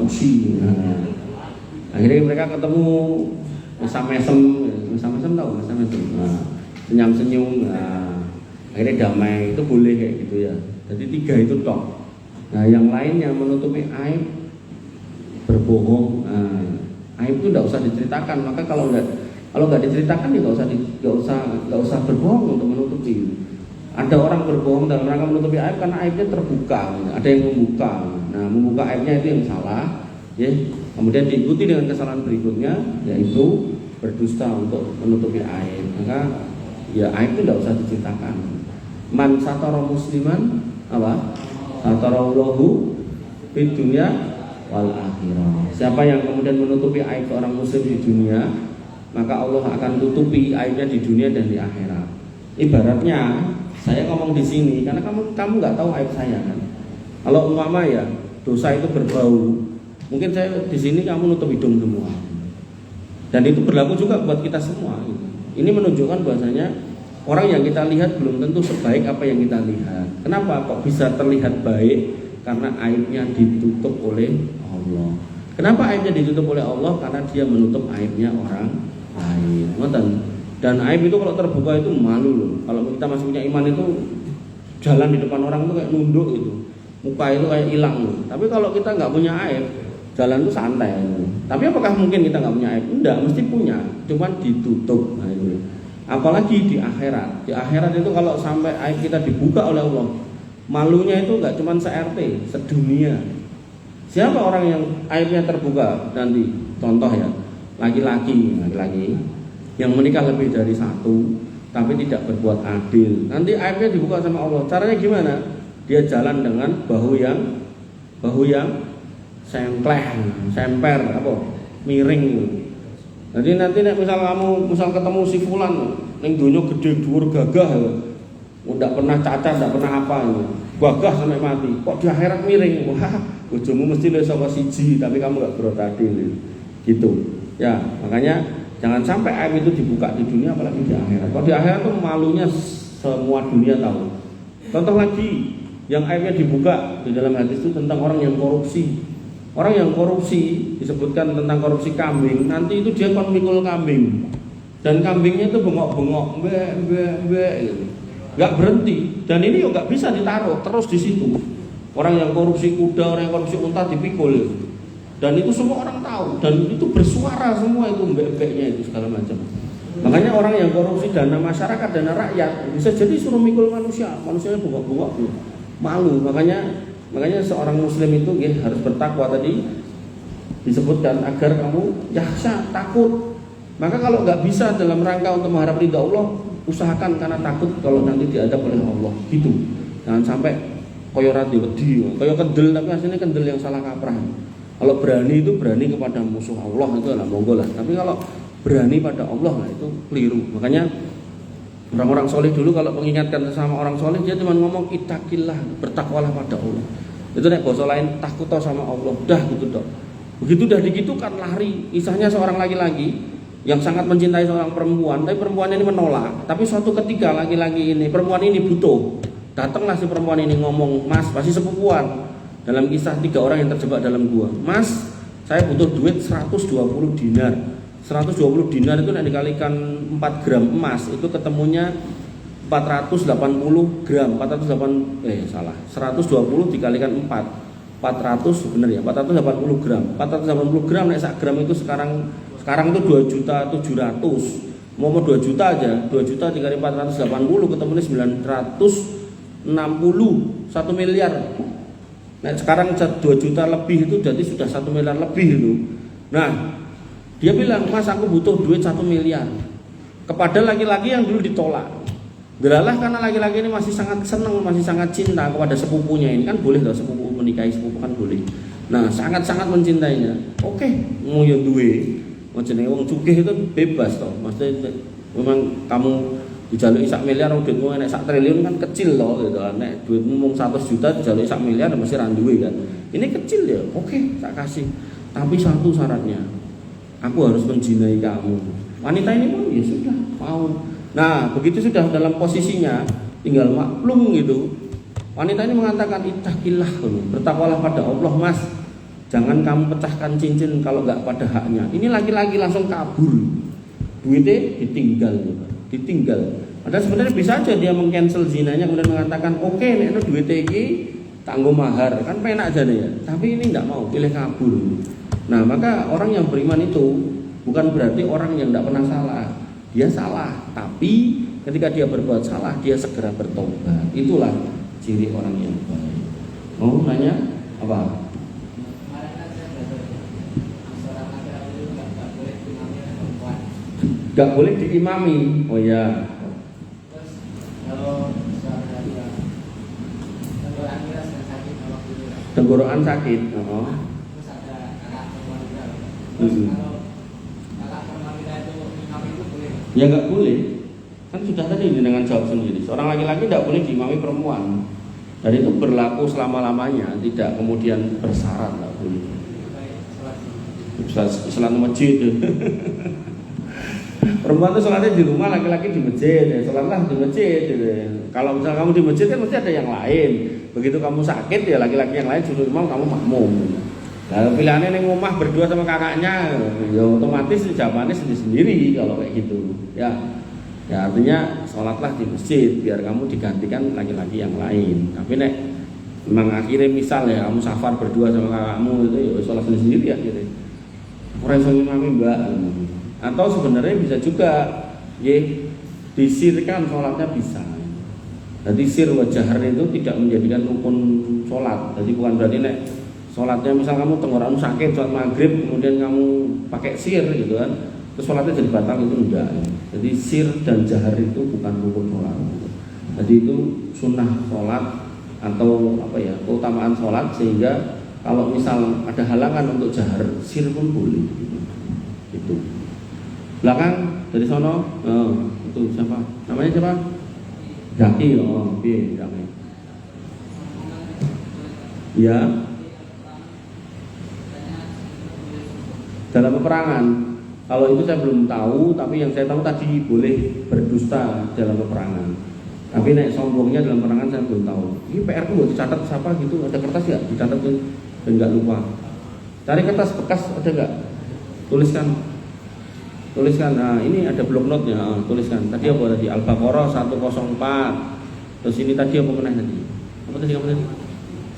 pusing. Nah, akhirnya mereka ketemu mesam-mesem tahu mesam-mesem. Nah, senyum-senyum. Nah, akhirnya damai. Itu boleh kayak gitu ya. Jadi 3 itu tok. Nah, yang lainnya menutupi aib, berbohong. Nah, aib itu tidak usah diceritakan. Maka kalau nggak diceritakan ya nggak usah berbohong untuk menutupi. Ada orang berbohong dalam rangka menutupi aib karena aibnya terbuka. Ada yang membuka. Nah, membuka aibnya itu yang salah. Ya. Kemudian diikuti dengan kesalahan berikutnya, yaitu berdusta untuk menutupi aib. Maka ya aib itu tidak usah diceritakan. Man satara musliman apa? Satarallahu fid dunya wal akhirah. Siapa yang kemudian menutupi aib seorang muslim di dunia, maka Allah akan tutupi aibnya di dunia dan di akhirat. Ibaratnya saya ngomong di sini karena kamu nggak tahu aib saya kan. Kalau umpama ya dosa itu berbau, mungkin saya di sini kamu nutup hidung semua. Dan itu berlaku juga buat kita semua. Ini menunjukkan bahwasanya orang yang kita lihat belum tentu sebaik apa yang kita lihat. Kenapa kok bisa terlihat baik? Karena aibnya ditutup oleh Allah. Kenapa aibnya ditutup oleh Allah? Karena dia menutup aibnya orang lain. Dan aib itu kalau terbuka itu malu loh. Kalau kita masih punya iman itu jalan di depan orang itu kayak nunduk gitu. muka itu kayak hilang. Tapi kalau kita nggak punya aib, jalan itu santai. Tapi apakah mungkin kita nggak punya aib? Enggak, mesti punya, cuman ditutup. Nah, itu. Apalagi di akhirat. Di akhirat itu kalau sampai aib kita dibuka oleh Allah, malunya itu nggak cuman se-RT, sedunia. Siapa orang yang aibnya terbuka nanti? Contoh ya, laki-laki yang menikah lebih dari satu, tapi tidak berbuat adil. Nanti aibnya dibuka sama Allah. Caranya gimana? Dia jalan dengan bahu yang semper, miring. Jadi nanti misal ketemu si fulan, ning donya gede dhuwur gagah, ndak pernah cacat, ndak pernah apa, gagah sampai mati. Kok di akhirat miring? Wah, bojomu mesti lho saka siji, tapi kamu gak berbuat adil. Gitu. Ya, makanya jangan sampai aib itu dibuka di dunia apalagi di akhirat. Kalau di akhirat tuh malunya semua dunia tahu. Contoh lagi, yang aibnya dibuka di dalam hadis itu tentang orang yang korupsi. Orang yang korupsi disebutkan tentang korupsi kambing, nanti itu dia kon mikul kambing. Dan kambingnya itu bengok-bengok, gitu. Gak berhenti. Dan ini juga gak bisa ditaruh terus di situ. Orang yang korupsi kuda, orang yang korupsi unta dipikul. Dan itu semua orang tahu, dan itu bersuara semua itu mbek-mbeknya itu segala macam. Makanya orang yang korupsi dana masyarakat, dana rakyat, bisa jadi suruh mikul manusianya bengok-bengok, malu. Makanya seorang muslim itu harus bertakwa tadi disebutkan agar kamu yakhsha, takut. Maka kalau nggak bisa dalam rangka untuk mengharap ridha Allah, usahakan karena takut kalau nanti diadab oleh Allah. Gitu. Jangan sampai koyo rati wedi, koyo kendel tapi aslinya kendel yang salah kaprah. Kalau berani itu berani kepada musuh Allah itu adalah monggo lah. Tapi kalau berani pada Allah lah itu keliru. Makanya orang-orang soleh dulu kalau mengingatkan sama orang soleh dia cuma ngomong ittaqillah, bertakwalah pada Allah. Itu nek bahasa lain takut sama Allah. Dah gitu dok. Begitu dah digitukan lari. Kisahnya seorang laki-laki yang sangat mencintai seorang perempuan, tapi perempuan ini menolak. Tapi suatu ketika laki-laki ini, perempuan ini butuh. Datanglah si perempuan ini ngomong, "Mas, pasti sepupuan." Dalam kisah 3 orang yang terjebak dalam gua. "Mas, saya butuh duit 120 dinar." 120 dinar itu nek dikalikan 4 gram emas itu ketemunya 480 gram. 120 dikalikan 4. 400 bener ya, 480 gram. 480 gram nek sak gram itu sekarang itu 2.700.000. Mau 2 juta aja, 2 juta dikali 480 ketemunya 960, 1 miliar. Nah sekarang 2 juta lebih itu jadi sudah 1 miliar lebih itu. Nah dia bilang, "Mas, aku butuh duit 1 miliar." Kepada laki-laki yang dulu ditolak. Delalah karena laki-laki ini masih sangat senang, masih sangat cinta kepada sepupunya ini. Kan boleh loh sepupu menikahi sepupu, kan boleh. Nah sangat-sangat mencintainya. Oke, mau yo duwe. Mau jenenge wong sugih itu bebas toh. Maksudnya memang kamu dijaluki 1 miliar, duitmu nek 1 triliun kan kecil loh gitu. Nek duitmu mung 100 juta dijaluki 1 miliar mesti ra duwe kan. Ini kecil ya. Oke, tak kasih. Tapi satu syaratnya. Aku harus menjinai kamu. Wanita ini pun ya sudah mau. Nah, begitu sudah dalam posisinya tinggal maklum gitu. Wanita ini mengatakan ittaqillah, bertakwalah pada Allah, Mas. Jangan kamu pecahkan cincin kalau enggak pada haknya. Ini laki-laki langsung kabur. Duitnya ditinggal. Padahal sebenarnya bisa aja dia meng-cancel zinanya kemudian mengatakan, "Oke, nek duitnya iki tanggo mahar." Kan penak aja ya. Tapi ini enggak mau, pilih kabur. Nah, maka orang yang beriman itu bukan berarti orang yang tidak pernah salah. Dia salah, tapi ketika dia berbuat salah, dia segera bertobat. Itulah ciri orang yang baik. Mau nanya apa? Gak boleh diimami. Oh ya. Tenggorokan sakit. Ya nggak boleh. Kan sudah tadi dengan jawab sendiri. Seorang laki-laki tidak boleh diimami perempuan. Dan itu berlaku selama-lamanya, tidak kemudian bersyarat, nggak boleh. Sholat di masjid. Perempuan itu sholatnya di rumah, laki-laki di masjid. Sholatlah di masjid. Kalau misalnya kamu di masjid kan mesti ada yang lain. Begitu kamu sakit ya laki-laki yang lain suruh imam, kamu makmum. Nah, pilihannya nih rumah berdua sama kakaknya, ya otomatis jawabannya sendiri-sendiri kalau kayak gitu. Ya artinya sholatlah di masjid biar kamu digantikan laki-laki yang lain. Tapi nek Memang akhirnya misal ya kamu safar berdua sama kakakmu itu ya sholat sendiri akhirnya. Orang yang ngimami mbak. Atau sebenarnya bisa juga ya disirkan sholatnya bisa. Jadi sir wa jahar itu tidak menjadikan rukun sholat. Jadi bukan berarti nek sholatnya misal kamu tenggorokanmu sakit sholat maghrib kemudian kamu pakai sir gitu kan, terus sholatnya jadi batal, itu enggak. Jadi sir dan jahar itu bukan rukun sholat. Jadi itu sunnah sholat atau apa ya, keutamaan sholat, sehingga kalau misal ada halangan untuk jahar, sir pun boleh. Itu. Belakang dari sono, itu siapa? Namanya siapa? Jaki, Jaki. Ya. Dalam peperangan. Kalau itu saya belum tahu, tapi yang saya tahu tadi boleh berdusta dalam peperangan. Tapi naik sombongnya dalam peperangan saya belum tahu. Ini PR tuh dicatat siapa gitu, ada kertas ya? Dicatat dan nggak lupa. Cari kertas bekas ada nggak? Tuliskan. Nah ini ada block note-nya, tuliskan. Tadi apa tadi? Al-Baqarah 104. Terus ini tadi apa meneh tadi? Apa tadi kamu tadi?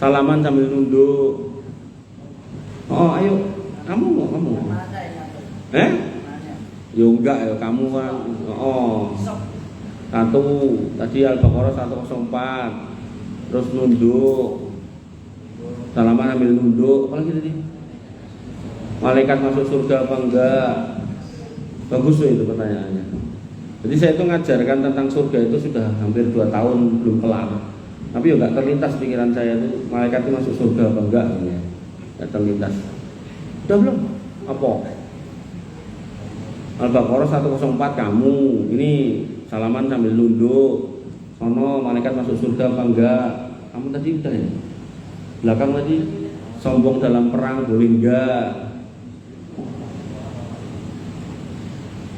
Salaman sambil nunduk. Oh ayo, kamu. Yo enggak ya kamu kan. Satu tadi Al-Baqarah 104. Terus nunduk. Salaman sambil nunduk. Apa lagi tadi? Malaikat masuk surga apa enggak? Bagus itu pertanyaannya. Jadi saya itu ngajarkan tentang surga itu sudah hampir 2 tahun belum kelar. Tapi ya enggak terlintas pikiran saya itu malaikat itu masuk surga apa enggak ya. Enggak terlintas. Udah belum? Apa? Al-Baqarah 104 kamu. Ini salaman sambil nunduk. Sono malaikat masuk surga apa enggak? Kamu tadi udah ya? Belakang tadi sombong dalam perang boleh enggak?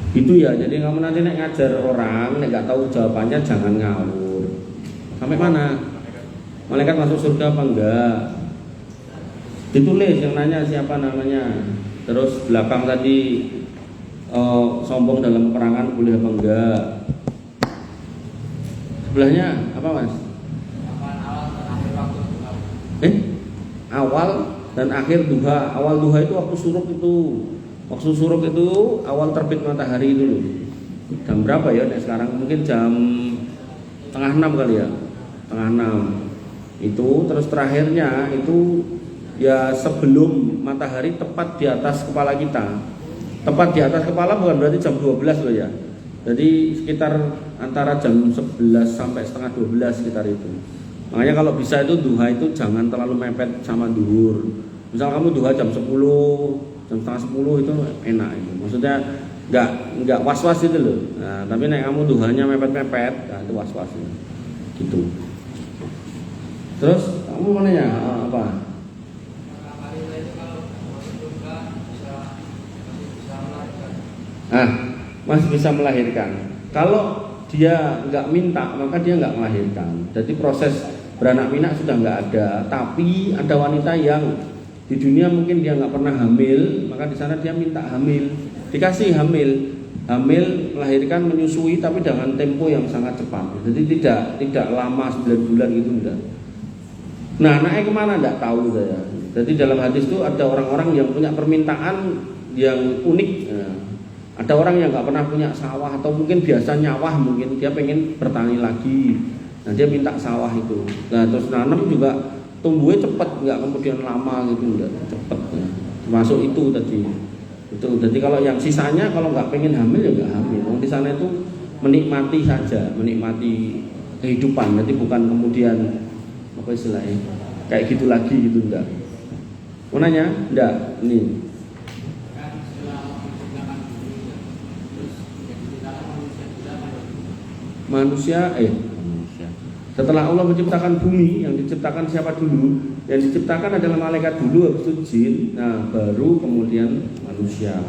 Gitu ya, jadi kamu nanti nek ngajar orang, nek gak tahu jawabannya jangan ngawur. Sampai mana? Malaikat masuk surga apa enggak? Ditulis yang nanya siapa namanya. Terus belakang tadi sombong dalam peperangan boleh apa enggak? Sebelahnya apa mas? Awal dan akhir duha. Awal duha itu waktu suruk itu. Waktu suruk itu awal terbit matahari itu loh. Jam berapa ya? Sekarang mungkin jam 5:30 kali ya. 5:30 itu. Terus terakhirnya itu ya sebelum matahari tepat di atas kepala kita. Tepat di atas kepala bukan berarti jam 12 loh ya. Jadi sekitar antara jam 11 sampai setengah 12 sekitar itu. Makanya kalau bisa itu duha itu jangan terlalu mepet sama duhur. Misal kamu duha jam 10, jam setengah 10 itu enak itu. Maksudnya enggak was-was itu loh. Nah, tapi nek kamu duhanya mepet-mepet, nah itu was-was gitu. Terus kamu mau nanya apa? Masih bisa melahirkan. Kalau dia enggak minta, maka dia enggak melahirkan. Jadi proses beranak pinak sudah enggak ada. Tapi ada wanita yang di dunia mungkin dia nggak pernah hamil, maka di sana dia minta hamil, dikasih hamil, melahirkan, menyusui, tapi dengan tempo yang sangat cepat. Jadi tidak lama 9 bulan gitu enggak. Nah, anaknya kemana enggak tahu saya. Jadi dalam hadis itu ada orang-orang yang punya permintaan yang unik. Nah, ada orang yang nggak pernah punya sawah atau mungkin biasa nyawah, mungkin dia pengen bertani lagi. Nah, dia minta sawah itu. Nah, terus nanam juga tumbuhnya cepat, nggak kemudian lama gitu, enggak cepat ya. Termasuk itu tadi. Itu jadi kalau yang sisanya kalau nggak pengen hamil ya nggak hamil. Di sana itu menikmati saja, menikmati kehidupan. Nanti bukan kemudian apa istilahnya kayak gitu lagi gitu, enggak. Mau nanya? Enggak. Ini. Manusia. Setelah Allah menciptakan bumi, yang diciptakan siapa dulu? Yang diciptakan adalah malaikat dulu, habis itu jin, nah baru kemudian manusia.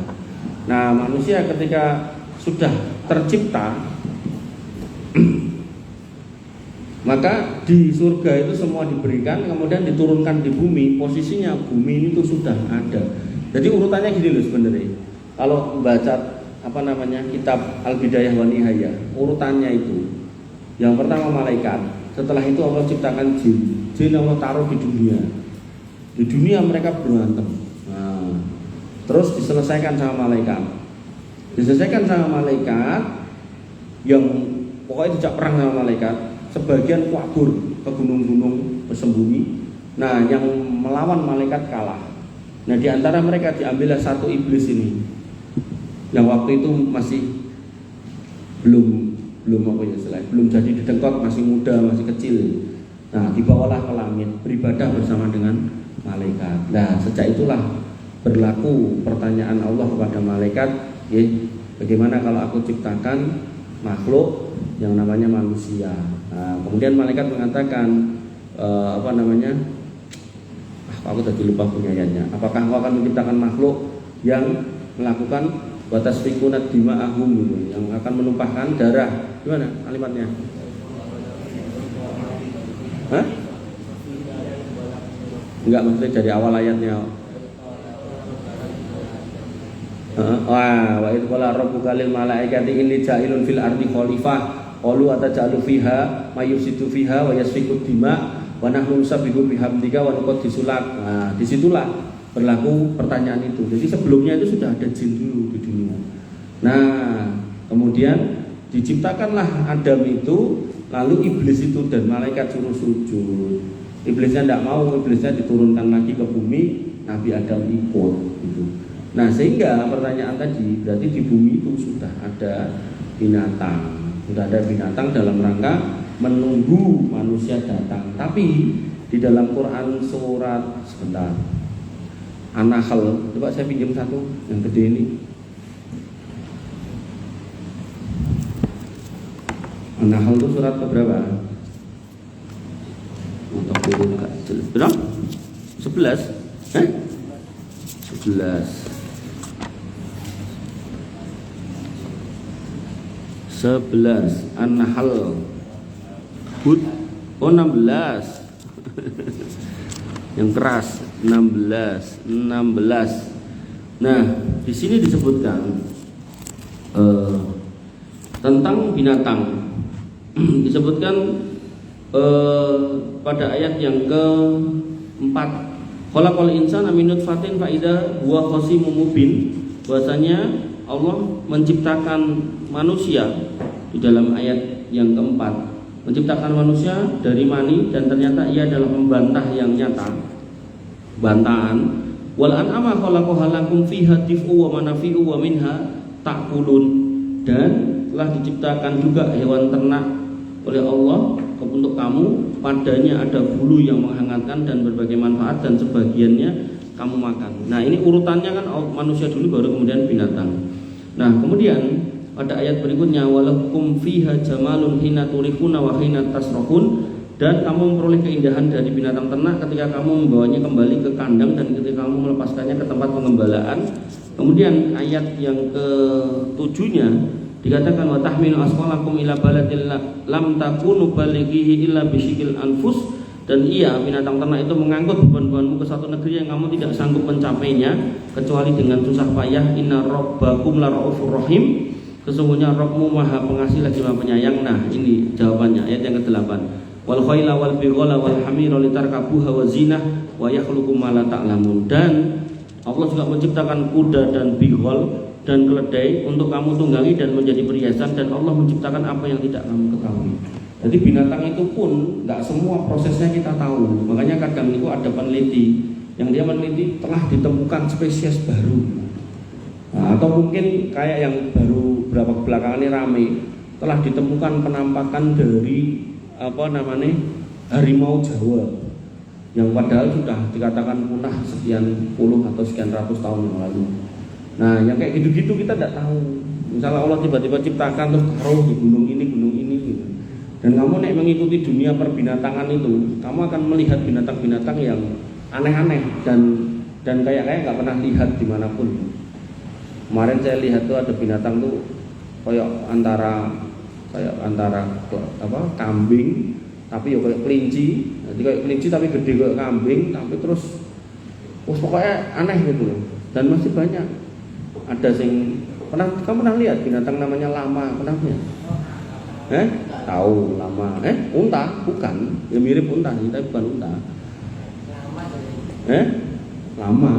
Nah manusia ketika sudah tercipta, maka di surga itu semua diberikan, kemudian diturunkan di bumi. Posisinya bumi itu sudah ada. Jadi urutannya gini loh sebenarnya. Kalau membaca kitab Al-Bidayah wa Nihayah, urutannya itu yang pertama malaikat, setelah itu Allah ciptakan jin. Jin Allah taruh di dunia. Di dunia mereka berantem. Nah, terus diselesaikan sama malaikat. Diselesaikan sama malaikat yang pokoknya tidak perang sama malaikat. Sebagian kabur ke gunung-gunung bersembunyi. Nah, yang melawan malaikat kalah. Nah, di antara mereka diambillah satu iblis ini. Yang waktu itu masih belum apa ya istilahnya, belum jadi didengkot, masih muda, masih kecil. Nah, dibawalah ke langit beribadah bersama dengan malaikat. Nah, sejak itulah berlaku pertanyaan Allah kepada malaikat, ya, bagaimana kalau aku ciptakan makhluk yang namanya manusia. Nah, kemudian malaikat mengatakan aku tadi lupa punya ayatnya. Apakah engkau akan menciptakan makhluk yang melakukan watasfikunat dima'ahum gitu, yang akan menumpahkan darah? Gimana kalimatnya? Hah? Enggak, maksudnya dari awal ayatnya. Wa idh qala rabbuka lil malaikati inni ja'ilun fil ardi khalifah qalu ataj'alu fiha may yufsidu fiha wa yasfiku dima wa nahnu nusabbihu bihamdika wa nuqaddisu lak. Nah, disitulah berlaku pertanyaan itu. Jadi sebelumnya itu sudah ada jin dulu di dunia. Nah, kemudian diciptakanlah Adam itu, lalu iblis itu dan malaikat suruh sujud. Iblisnya tidak mau, iblisnya diturunkan lagi ke bumi, Nabi Adam ikut gitu. Nah, sehingga pertanyaan tadi berarti di bumi itu sudah ada binatang. Sudah ada binatang dalam rangka menunggu manusia datang. Tapi di dalam Quran surat sebentar An-Nahl, coba saya pinjam satu yang gede ini. An-Nahl itu surat keberapa? Untuk turun enggak jelas. Berapa? 11? 11 An-Nahl. Hud. Oh 16. Yang keras 16. Nah, di sini disebutkan tentang binatang. Disebutkan pada ayat yang ke-4. Khalaqal insana min nutfatin fa idza huwa khasimun mubin. Bahwasanya Allah menciptakan manusia di dalam ayat yang ke-4. Menciptakan manusia dari mani dan ternyata ia adalah pembantah yang nyata. Bantahan. Wal an'ama khalaqaha lakum fiha tif'u wa manafi'u wa minha ta'kulun. Dan telah diciptakan juga hewan ternak oleh Allah untuk kamu, padanya ada bulu yang menghangatkan dan berbagai manfaat dan sebagiannya kamu makan. Nah, ini urutannya kan manusia dulu baru kemudian binatang. Nah, kemudian pada ayat berikutnya walakum fiha jamalun hina turihuna wa hina tasrahun, dan kamu memperoleh keindahan dari binatang ternak ketika kamu membawanya kembali ke kandang dan ketika kamu melepaskannya ke tempat pengembalaan. Kemudian ayat yang ke-7-nya dikatakan wa tahmilu asqalakum ila baladil lam takunu balighihi illa bisyikil anfus, dan iya binatang ternak itu mengangkut beban-bebanmu ke satu negeri yang kamu tidak sanggup mencapainya kecuali dengan susah payah. Inna rabbakum laraufur rahim, sesungguhnya Rabbmu maha pengasih lagi maha penyayang. Nah, ini jawabannya ayat yang ke-8. Wal khayla wal bighala wal hamira litarkabuha wa zinah wa yakhluqu ma la ta'lamun. Dan Allah juga menciptakan kuda dan bighal dan keledai untuk kamu tunggangi dan menjadi perhiasan, dan Allah menciptakan apa yang tidak kamu ketahui. Jadi binatang itu pun tidak semua prosesnya kita tahu. Makanya kadang itu ada peneliti yang dia meneliti telah ditemukan spesies baru. Nah, atau mungkin kayak yang baru berapa belakangan ini rame, telah ditemukan penampakan dari harimau Jawa yang padahal sudah dikatakan punah sekian puluh atau sekian ratus tahun yang lalu. Nah, yang kayak gitu-gitu kita tidak tahu. Misalnya Allah tiba-tiba ciptakan terus taruh di gunung ini gitu. Dan kamu nek mengikuti dunia perbinatangan itu, kamu akan melihat binatang-binatang yang aneh-aneh dan kayak nggak pernah lihat dimanapun. Kemarin saya lihat tuh ada binatang tuh kayak antara kambing tapi ya kayak kelinci. Jadi kayak kelinci tapi gede kayak kambing, tapi terus pokoknya aneh gitu loh. Dan masih banyak. Ada kamu pernah lihat binatang namanya lama, pernah lihat? Tahu lama. Unta? Bukan. Ya mirip unta sih, tapi bukan unta. Lama jadi. Lama.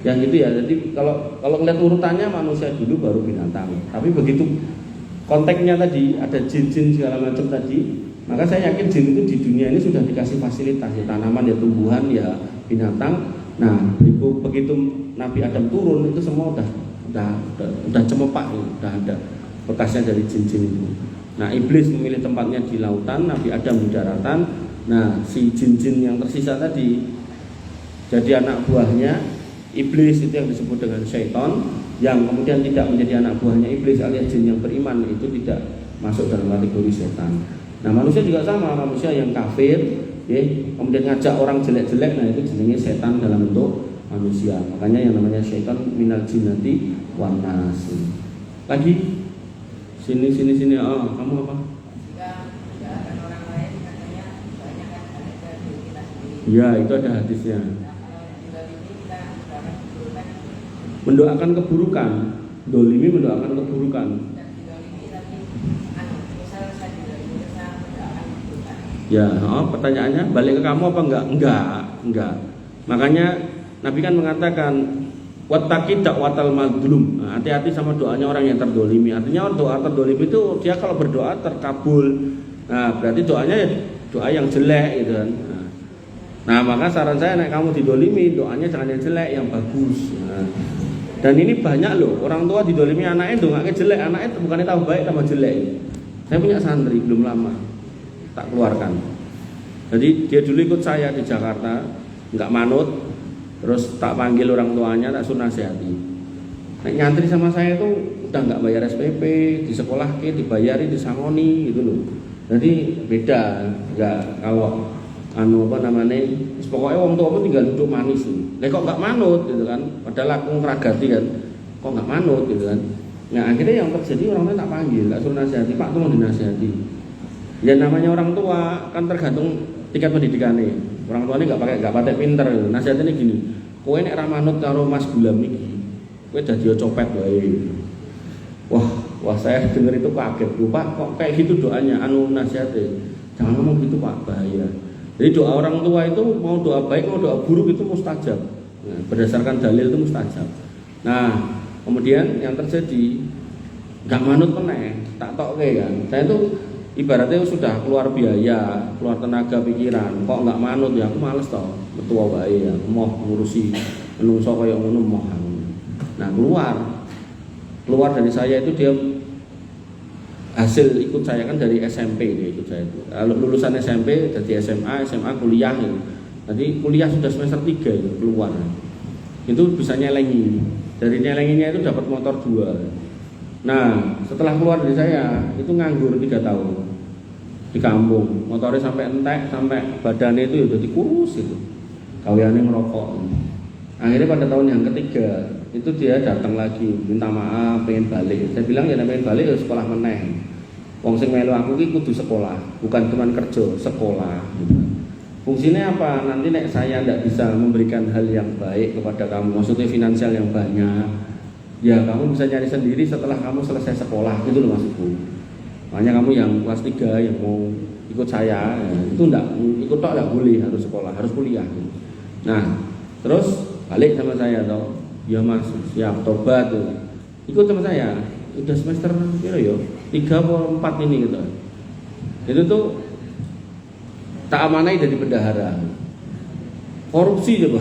Yang itu ya. Jadi kalau ngeliat urutannya manusia dulu baru binatang. Tapi begitu konteksnya tadi ada jin-jin segala macam tadi, maka saya yakin jin itu di dunia ini sudah dikasih fasilitas ya, tanaman ya, tumbuhan ya, binatang. Nah, begitu Nabi Adam turun itu semua udah cemepak, udah ada bekasnya dari jin-jin itu. Nah, iblis memilih tempatnya di lautan, Nabi Adam di daratan. Nah, si jin-jin yang tersisa tadi jadi anak buahnya iblis, itu yang disebut dengan syaitan, yang kemudian tidak menjadi anak buahnya iblis alias jin yang beriman, itu tidak masuk dalam kategori setan. Nah, manusia juga sama, manusia yang kafir ya, kemudian ngajak orang jelek-jelek, nah itu jenenge setan dalam bentuk manusia. Makanya yang namanya syaitan minal jinnati wan nas. Lagi sini kamu apa? Jika ada orang lain katanya banyak kan ada dari kita sendiri. Ya, itu ada hadisnya. Nah, kalau dari ini kita akan keburukan. Mendoakan keburukan, dolimi mendoakan keburukan. Dan didolimi tapi misal saya didolimi saya mendoakan keburukan. Ya, pertanyaannya balik ke kamu apa enggak? Enggak. Makanya Nabi kan mengatakan wattaqi da'watal mazlum. Nah, hati-hati sama doanya orang yang terdolimi. Artinya doa terdolimi itu dia kalau berdoa terkabul. Nah, berarti doanya ya doa yang jelek gitu kan. Nah, maka saran saya nek kamu didolimi, doanya jangan yang jelek, yang bagus. Nah, dan ini banyak loh, orang tua didolimi anaknya dongaknya jelek, anaknya bukannya tahu baik tambah jelek. Saya punya santri belum lama tak keluarkan. Jadi dia dulu ikut saya di Jakarta, nggak manut, terus tak panggil orang tuanya, tak suruh nasihati. Nek nyantri sama saya tuh udah nggak bayar SPP, di sekolah dibayari, disangoni gitu loh. Jadi beda, nggak kalau pokoknya orang tua pun tinggal duduk manis nih. Kok nggak manut gitu kan? Padahal aku ngeragati kan, kok nggak manut gitu kan? Nah, akhirnya yang terjadi orang tua tak panggil, tak suruh nasihati, Pak tuh mau dinasihati. Ya namanya orang tua kan tergantung tingkat pendidikannya. Orang tuanya nggak pakai pinter. Nasihatnya gini, kowe nek ra manut karo Mas Gulam iki, kowe dadi copet wae. Wah saya dengar itu kaget. Pak kok kayak gitu doanya, nasihatnya. Jangan ngomong gitu Pak, bahaya. Jadi doa orang tua itu mau doa baik mau doa buruk itu mustajab. Nah, berdasarkan dalil itu mustajab. Nah, kemudian yang terjadi nggak manut meneh, tak tok kan. Saya itu ibaratnya sudah keluar biaya, keluar tenaga pikiran, kok nggak manut ya aku males toh, betua wae ya, mau ngurusi menungso kaya ngono moh. Nah, keluar dari saya itu dia hasil ikut saya kan dari SMP dia ikut saya itu. Lulusan SMP dari SMA kuliah itu. Tadi kuliah sudah semester 3 itu keluar. Itu bisa nyelengi. Dari nyelenginya itu dapat motor 2. Nah, setelah keluar dari saya itu nganggur 3 tahun di kampung. Motornya sampai entek, sampai badannya itu udah dikurus itu. Kawiannya ngerokok. Akhirnya pada tahun yang ketiga itu dia datang lagi minta maaf, pengen balik. Saya bilang ya pengen balik ya sekolah meneh. Wong sing melu aku ki kudu sekolah, bukan cuma kerja, sekolah. Fungsinya apa? Nanti nek saya tidak bisa memberikan hal yang baik kepada kamu, maksudnya finansial yang banyak, ya kamu bisa cari sendiri setelah kamu selesai sekolah, gitu loh maksudku. Makanya kamu yang kelas 3 yang mau ikut saya, ya, itu enggak ikut tok enggak boleh, harus sekolah, harus kuliah. Nah, terus balik sama saya toh. Ya Mas, siap tobat tuh. Ikut sama saya. Udah semester kira yo 3 atau 4 ini gitu. Itu tuh tak amanai dari bendahara. Korupsi coba.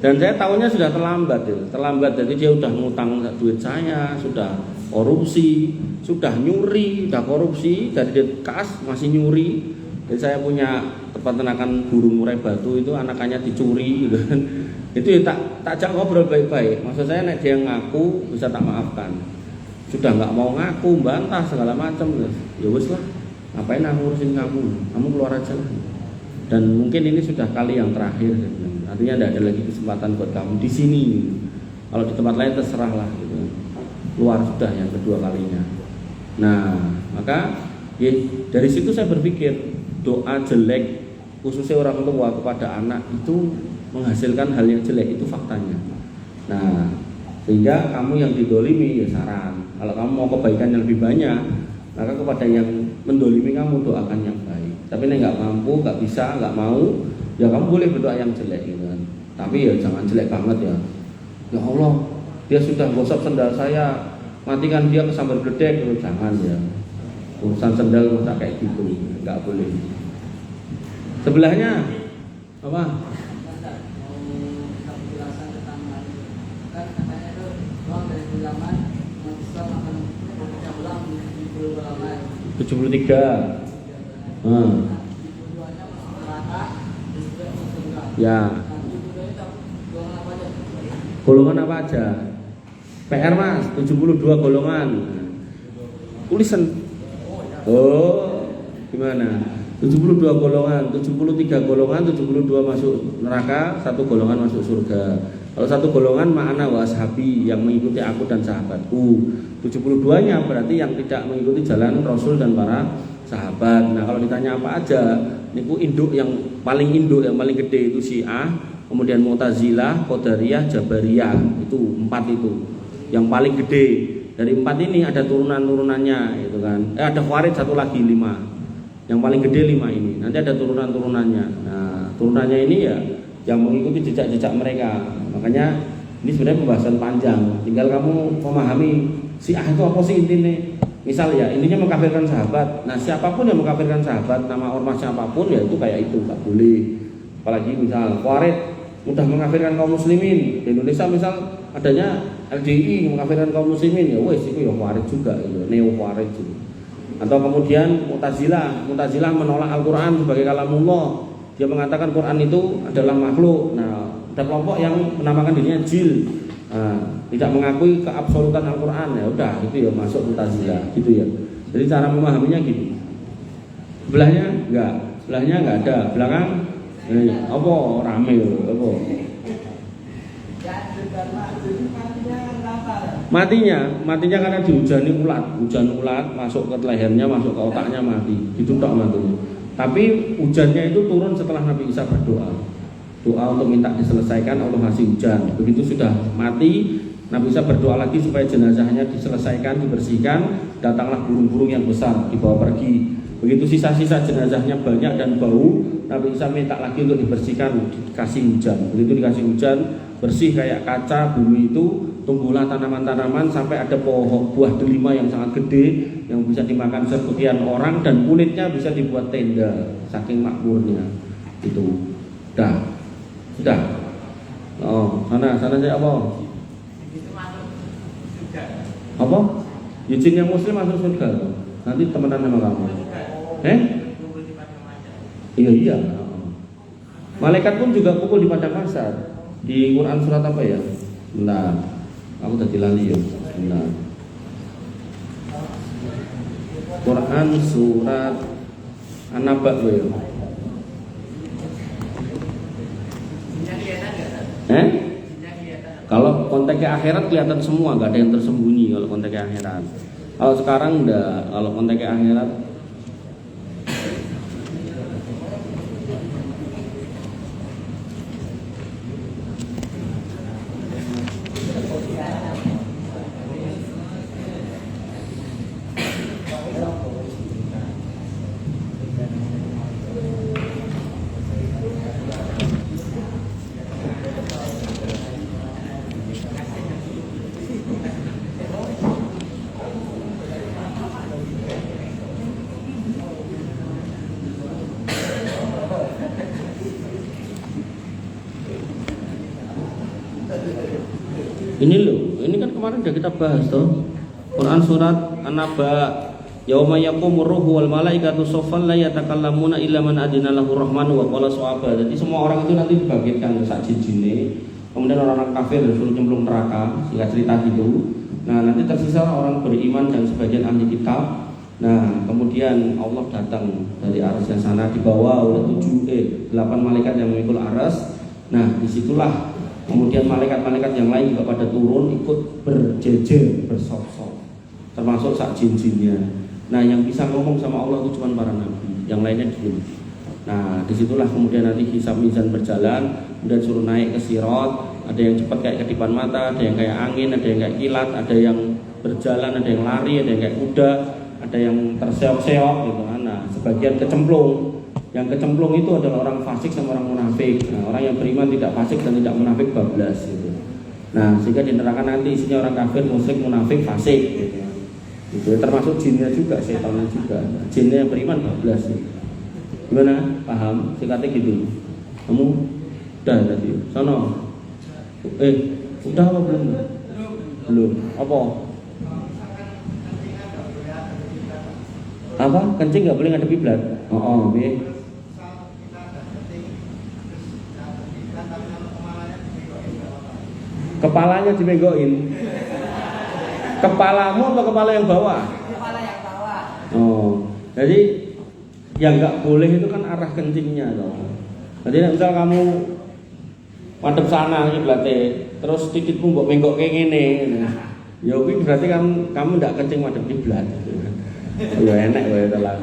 Dan saya tahunya sudah terlambat ya. Terlambat jadi dia udah ngutang duit saya, sudah korupsi, sudah nyuri, sudah korupsi, dari dia kas masih nyuri. Jadi saya punya tempat ternakan burung murai batu itu anakannya dicuri gitu kan. Itu ya tak ajak ngobrol baik-baik. Maksud saya nek dia ngaku bisa tak maafkan. Sudah nggak mau ngaku, bantah segala macam. Ya wes lah, ngapain aku ngurusin kamu? Kamu keluar aja lah. Dan mungkin ini sudah kali yang terakhir. Artinya tidak ada lagi kesempatan buat kamu di sini. Kalau di tempat lain terserah lah gitu. Keluar sudah yang kedua kalinya. Nah, maka ya, dari situ saya berpikir doa jelek khususnya orang tua kepada anak itu menghasilkan hal yang jelek, itu faktanya. Nah, sehingga kamu yang didolimi ya saran, kalau kamu mau kebaikan yang lebih banyak, maka kepada yang mendolimi kamu doakan yang baik. Tapi nek nggak mampu, nggak bisa, nggak mau, ya kamu boleh berdoa yang jelek gitu kan. Tapi ya jangan jelek banget ya. Ya Allah, dia sudah gosok sendal saya, matikan dia kesambar gledek, jangan ya. Urusan sendal masa kayak gitu, nggak boleh. Sebelahnya apa? Kan katanya itu uang dari zaman umat Islam akan berpecah belah menjadi 70 golongan. 73. Tujuannya masuk neraka, juga masuk surga. Ya. Nah, 72 itu golongan apa aja? Golongan apa aja? PR Mas, 72 golongan. Tulisan. Oh, gimana? 72 golongan, 73 golongan, 72 masuk neraka, 1 golongan masuk surga. Kalau 1 golongan ma'ana wa ashabi, yang mengikuti aku dan sahabatku. 72-nya berarti yang tidak mengikuti jalan Rasul dan para sahabat. Nah, kalau ditanya apa aja, niku induk yang paling gede itu Syiah, kemudian Mu'tazilah, Qadariyah, Jabariyah. Itu 4 itu. Yang paling gede. Dari 4 ini ada turunan-turunannya itu kan. Ada Khawarij 1 lagi 5. Yang paling gede 5 ini. Nanti ada turunan-turunannya. Nah, turunannya ini ya yang mengikuti jejak-jejak mereka. Makanya ini sebenarnya pembahasan panjang. Tinggal kamu memahami Syiah itu apa sih intinya. Misal ya, intinya mengkafirkan sahabat. Nah, siapapun yang mengkafirkan sahabat, nama ormasnya apapun ya itu kayak itu, nggak boleh. Apalagi misal Khawarij mudah mengkafirkan kaum muslimin. Di Indonesia misal adanya LDI mengkafirkan kaum muslimin, ya wes itu ya Khawarij juga gitu, neo Khawarij gitu. Atau kemudian Mu'tazilah menolak Al-Quran sebagai kalamullah. Dia mengatakan Quran itu adalah makhluk. Nah, ada kelompok yang menamakan dirinya jil, tidak mengakui keabsolutan Al-Quran. Ya udah, itu ya masuk Mu'tazilah gitu ya. Jadi cara memahaminya gitu. Sebelahnya enggak ada. Belakang apa rame apa? Matinya karena dihujani ulat, hujan ulat masuk ke lehernya, masuk ke otaknya, mati. Gitu tok matinya. Tapi hujannya itu turun setelah Nabi Isa berdoa. Doa untuk minta diselesaikan, Allah ngasih hujan. Begitu sudah mati, Nabi Isa berdoa lagi supaya jenazahnya diselesaikan, dibersihkan. Datanglah burung-burung yang besar dibawa pergi. Begitu sisa-sisa jenazahnya banyak dan bau, Nabi Isa minta lagi untuk dibersihkan, dikasih hujan. Begitu dikasih hujan, bersih kayak kaca bumi itu. Tumbuhlah tanaman-tanaman sampai ada pohon buah delima yang sangat gede yang bisa dimakan sebagian orang dan kulitnya bisa dibuat tenda, saking makmurnya. Itu sudah. Oh, sana saya apa? Apa? Izin yang muslim masuk surga. Nanti temenan sama kamu. Iya. Malaikat pun juga kumpul di padang mahsyar. Di Quran surat apa ya? Nah, aku tadi lali ya. Nah, Quran surat An-Naba ya. Kalau konteksnya akhirat kelihatan semua, nggak ada yang tersembunyi kalau konteksnya akhirat. Kalau sekarang enggak, kalau konteksnya akhirat ini kan kemarin udah kita bahas toh. Quran surat An-Naba, yauma yaqumur ruhu wal malaikatu saffan la yatakallamuna illa man adina lahu rahmanu wa qala shawaba. Jadi semua orang itu nanti dibagikan sak jinjine. Kemudian orang-orang kafir disuruh nyemplung neraka, singkat cerita gitu. Nah, nanti tersisa orang beriman dan sebagian ahli kitab. Nah, kemudian Allah datang dari arasnya sana dibawa oleh 8 malaikat yang memikul aras. Nah, disitulah kemudian malaikat-malaikat yang lain juga pada turun ikut berjejer, bersop-sop, termasuk sak jin-jinnya. Nah, yang bisa ngomong sama Allah itu cuma para nabi, yang lainnya diam. Nah, disitulah kemudian nanti hisab mizan berjalan, kemudian suruh naik ke sirat. Ada yang cepat kayak kedipan mata, ada yang kayak angin, ada yang kayak kilat, ada yang berjalan, ada yang lari, ada yang kayak kuda. ada yang terseok-seok gitu kan. Nah, sebagian kecemplung. Yang kecemplung itu adalah orang fasik sama orang munafik. Nah, orang yang beriman tidak fasik dan tidak munafik bablas gitu. Nah, sehingga di neraka nanti isinya orang kafir, musyrik, munafik, fasik gitu. Itu termasuk jinnya juga, setannya juga. Jinnya yang beriman bablas gitu. Gimana? Paham? Singkatnya gitu. Kamu udah tadi. Sono. Udah apa belum? Belum. Apa? Kencing nggak boleh ngadep kiblat. Kepalanya dibegoin. Kepalamu atau kepala yang bawah? Kepala yang bawah. Jadi yang nggak boleh itu kan arah kencingnya loh. Jadi misal kamu madep sana kiblatnya, terus titikmu mbok menggok kayak gini, ya kuwi berarti kan kamu nggak kencing madep kiblat. Ya enak wae telan.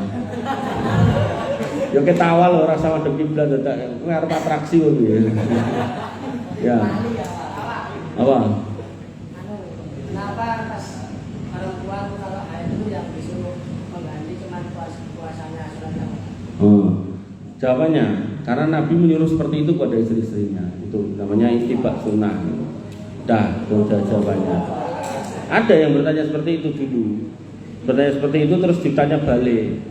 Ya ketawa lho rasa madep kiblat dadak arep atraksi kok ya. Ya. Apa? Kenapa pas perempuan kalau haid itu yang disuruh mengganti cuma puasanya surat? Jawabannya, karena Nabi menyuruh seperti itu pada istri-istrinya. Itu namanya ittibak sunnah. Dah, itu jawabannya. Ada yang bertanya seperti itu dulu. Bertanya seperti itu terus ditanya balik.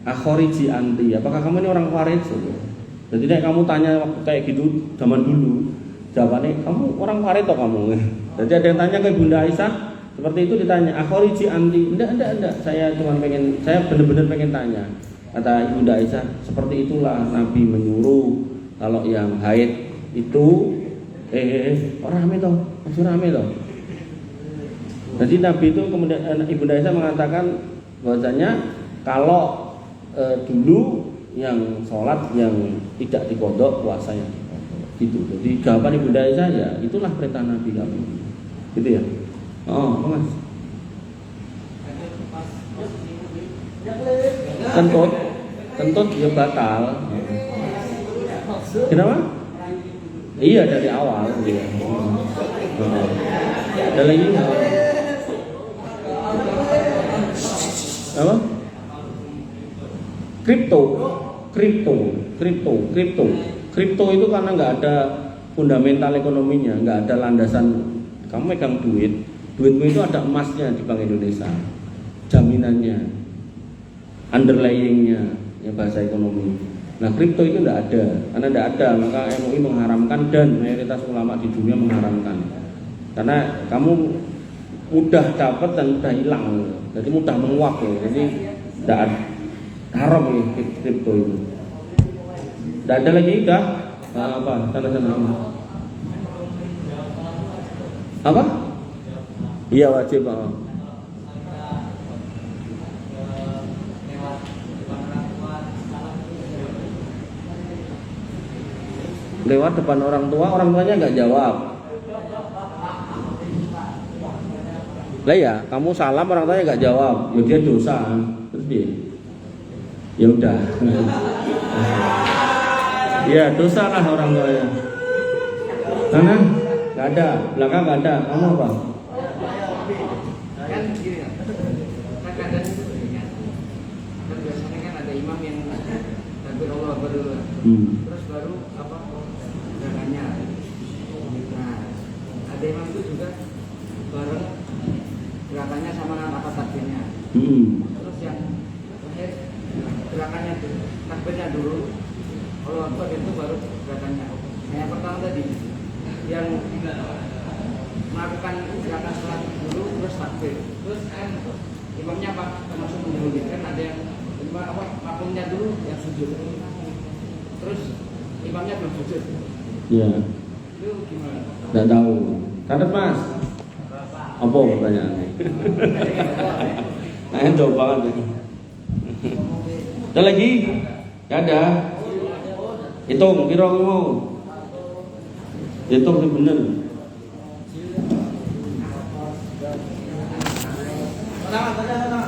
Akhoriji anti, apakah kamu ini orang Khawarij? Jadi kamu tanya waktu kayak gitu zaman dulu. Jawabannya, kamu orang Khawarij atau kamu? Jadi ada yang tanya ke Bunda Aisyah seperti itu, ditanya, akhoriji anti. Enggak, saya benar-benar pengen tanya. Kata Bunda Aisyah, seperti itulah Nabi menyuruh kalau yang haid itu orang rame toh, masih rame toh. Jadi Nabi itu kemudian Ibunda Aisyah mengatakan bahwasanya kalau dulu yang sholat yang tidak dikodok puasanya gitu. Jadi jawaban Ibunda Aisyah ya itulah perintah Nabi kamu. Gitu ya. Mas. Kentut ya batal. Kenapa? Iya dari awal. Iya. Ada lagi? Apa? Kripto itu karena nggak ada fundamental ekonominya, nggak ada landasan. Kamu megang duitmu itu ada emasnya di Bank Indonesia, jaminannya, underlyingnya, ya bahasa ekonomi. Nah kripto itu nggak ada, karena nggak ada maka MUI mengharamkan dan mayoritas ulama di dunia mengharamkan. Karena kamu mudah dapat dan mudah hilang, jadi mudah menguap ya. Jadi tidak haram ya kripto itu. Tidak ada lagi udah apa sana. Apa? Iya wajib. Lewat depan orang tuanya nggak jawab. Lah ya, kamu salam orang tuanya nggak jawab, ya dia dosa. Terus dia, ya udah. Ya dosa lah orang tuanya. Mana? Nggak ada, belakang nggak ada. Kamu apa? Kan gini kan kadang itu kan biasanya kan ada imam yang takbir Allah Akbar dulu. Terus baru apa gerakannya. Nah, ada imam itu juga bareng gerakannya sama apa takbirnya. Terus yang terakhir gerakannya takbirnya dulu, Allah Akbar itu baru gerakannya. Yang pertama tadi yang melakukan gerakan sholat dulu terus takbir, terus imamnya apa termasuk mendahului kan ada yang makmumnya dulu yang sujud, terus imamnya belum sujud. Iya. Itu gimana? Tidak tahu. Catat mas. Apa pertanyaannya? Nah, jauh banget. Ada lagi? Gak ada. Hitung, kira kamu. Hitung sih bener. Pertama.